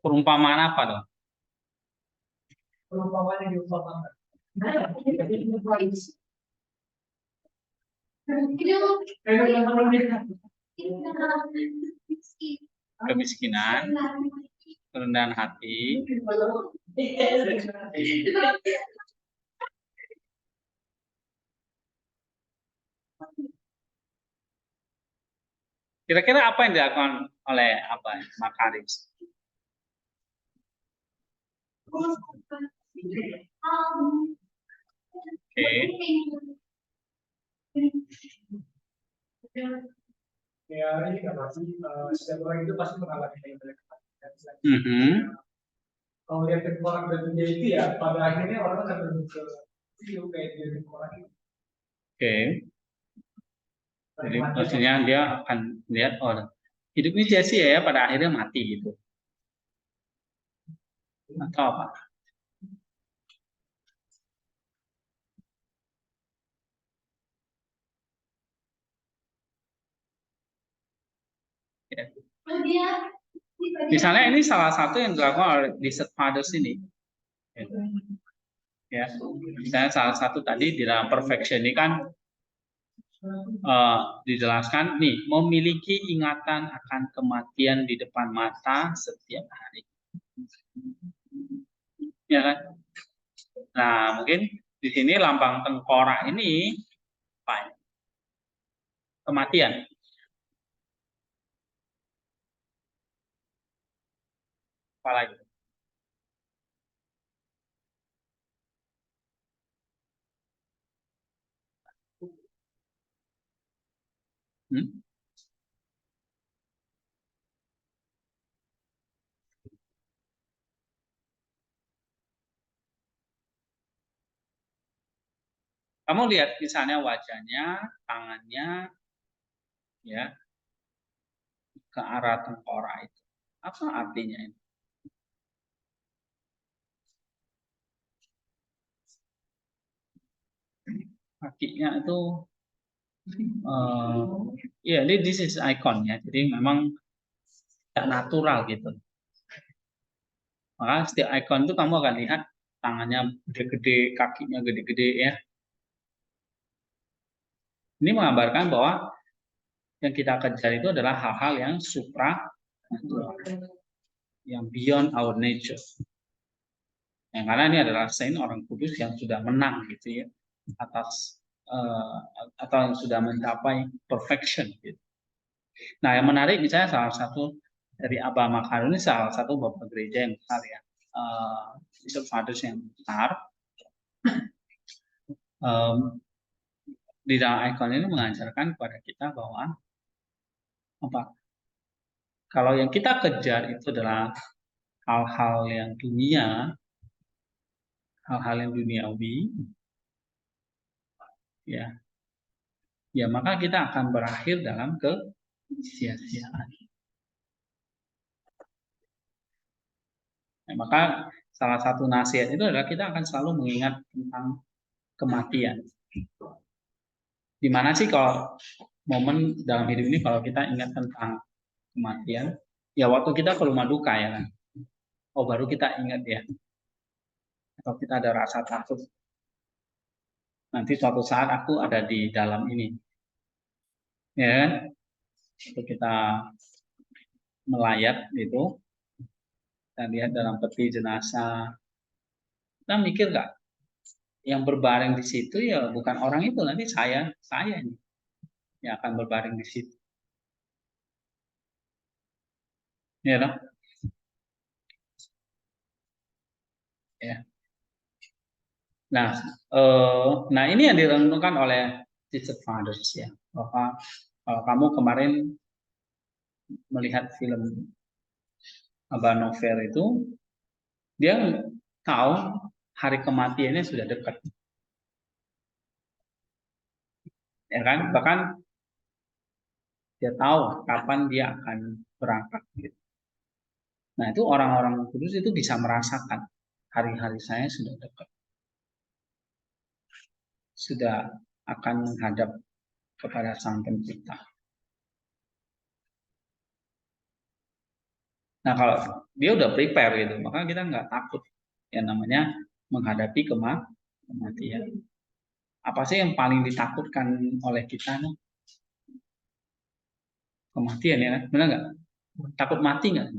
[SPEAKER 1] Perumpamaan apa dong?
[SPEAKER 6] Perumpamaan yang diumpamakan.
[SPEAKER 1] Kemiskinan, kerendahan hati, kira-kira apa yang dilakukan oleh apa Makarius? Oke.
[SPEAKER 6] Ya ini kan pasti setiap orang itu pasti mengalami yang kalau lihat tengkorak dan dunia itu ya pada akhirnya orang akan menuju ke video kayak dia tengkorak itu.
[SPEAKER 1] Oke. Jadi maksudnya dia akan lihat oh hidup ini sia-sia ya pada akhirnya mati gitu. Atau apa? Ya. Misalnya ini salah satu yang dilakukan oleh Desert Fathers ini. Ya, misalnya salah satu tadi di dalam perfection ini kan dijelaskan nih memiliki ingatan akan kematian di depan mata setiap hari. Ya kan? Nah, mungkin di sini lambang tengkorak ini apa? Kematian. Apalagi? Kamu lihat misalnya wajahnya, tangannya, ya, ke arah tengkorak itu. Apa artinya ini? Kakinya itu, ya, ini this is icon ya. Jadi memang tidak natural gitu. Maka setiap icon itu kamu akan lihat tangannya gede-gede, kakinya gede-gede ya. Ini menggambarkan bahwa yang kita kejar itu adalah hal-hal yang supranatural, yang beyond our nature. Yang karena ini adalah saint, orang kudus yang sudah menang gitu ya atas atau yang sudah mencapai perfection gitu. Nah, yang menarik misalnya salah satu dari Abba Makarios ini salah satu bapak gereja yang besar ya, Bishop Fathers yang besar. Di dalam ikon ini mengajarkan kepada kita bahwa apa? Kalau yang kita kejar itu adalah hal-hal yang dunia, hal-hal yang duniawi, ya maka kita akan berakhir dalam kesia-siaan. Maka salah satu nasihat itu adalah kita akan selalu mengingat tentang kematian. Di mana sih kalau momen dalam hidup ini kalau kita ingat tentang kematian, ya waktu kita ke rumah duka ya kan. Oh baru kita ingat ya. Atau kita ada rasa takut. Nanti suatu saat aku ada di dalam ini. Ya kan? Itu kita melayat itu. Kita lihat dalam peti jenazah. Kita mikir nggak? Yang berbaring di situ ya bukan orang itu, nanti saya ini yang akan berbaring di situ. Ya dong? Ya. Nah ini yang direnungkan oleh Bishop Fathers ya. Bahwa kalau kamu kemarin melihat film Abba Novel itu, dia tahu hari kematiannya sudah dekat. Ya kan? Bahkan dia tahu kapan dia akan berangkat gitu. Nah, itu orang-orang kudus itu bisa merasakan hari-hari saya sudah dekat. Sudah akan menghadap kepada Sang Pencipta. Nah, kalau dia udah prepare gitu, maka kita nggak takut yang namanya menghadapi kematian. Apa sih yang paling ditakutkan oleh kita nih? Kematian ya, benar nggak? Takut mati nggak?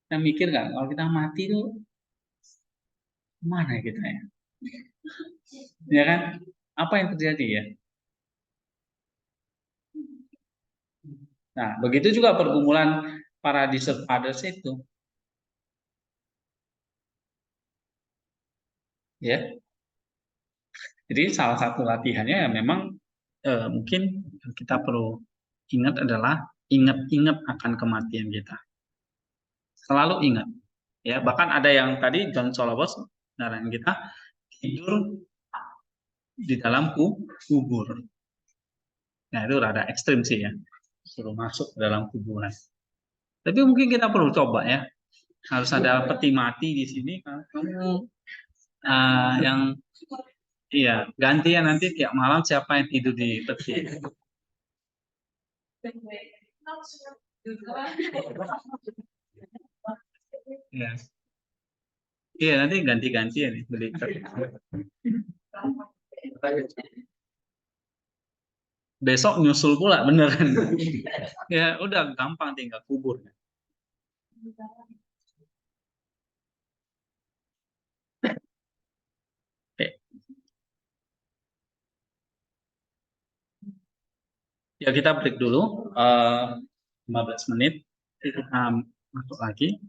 [SPEAKER 1] Kita mikir nggak kalau kita mati itu mana kita ya? Ya kan? Apa yang terjadi ya? Nah, begitu juga pergumulan para Bishop Fathers itu. Ya. Jadi salah satu latihannya ya memang mungkin kita perlu ingat adalah ingat-ingat akan kematian kita. Selalu ingat. Ya, bahkan ada yang tadi John Solobos narain kita tidur di dalam kubur. Nah, itu rada ekstrim sih ya. Suruh masuk ke dalam kuburan. Tapi mungkin kita perlu coba ya. Harus ada peti mati di sini. Kamu yang iya gantian nanti tiap malam siapa yang tidur di peti. Iya. Iya nanti ganti-gantian nih beli. Besok nyusul pula beneran. Ya udah gampang tinggal kubur. Oke. Ya kita break dulu 15 menit. Kita masuk lagi.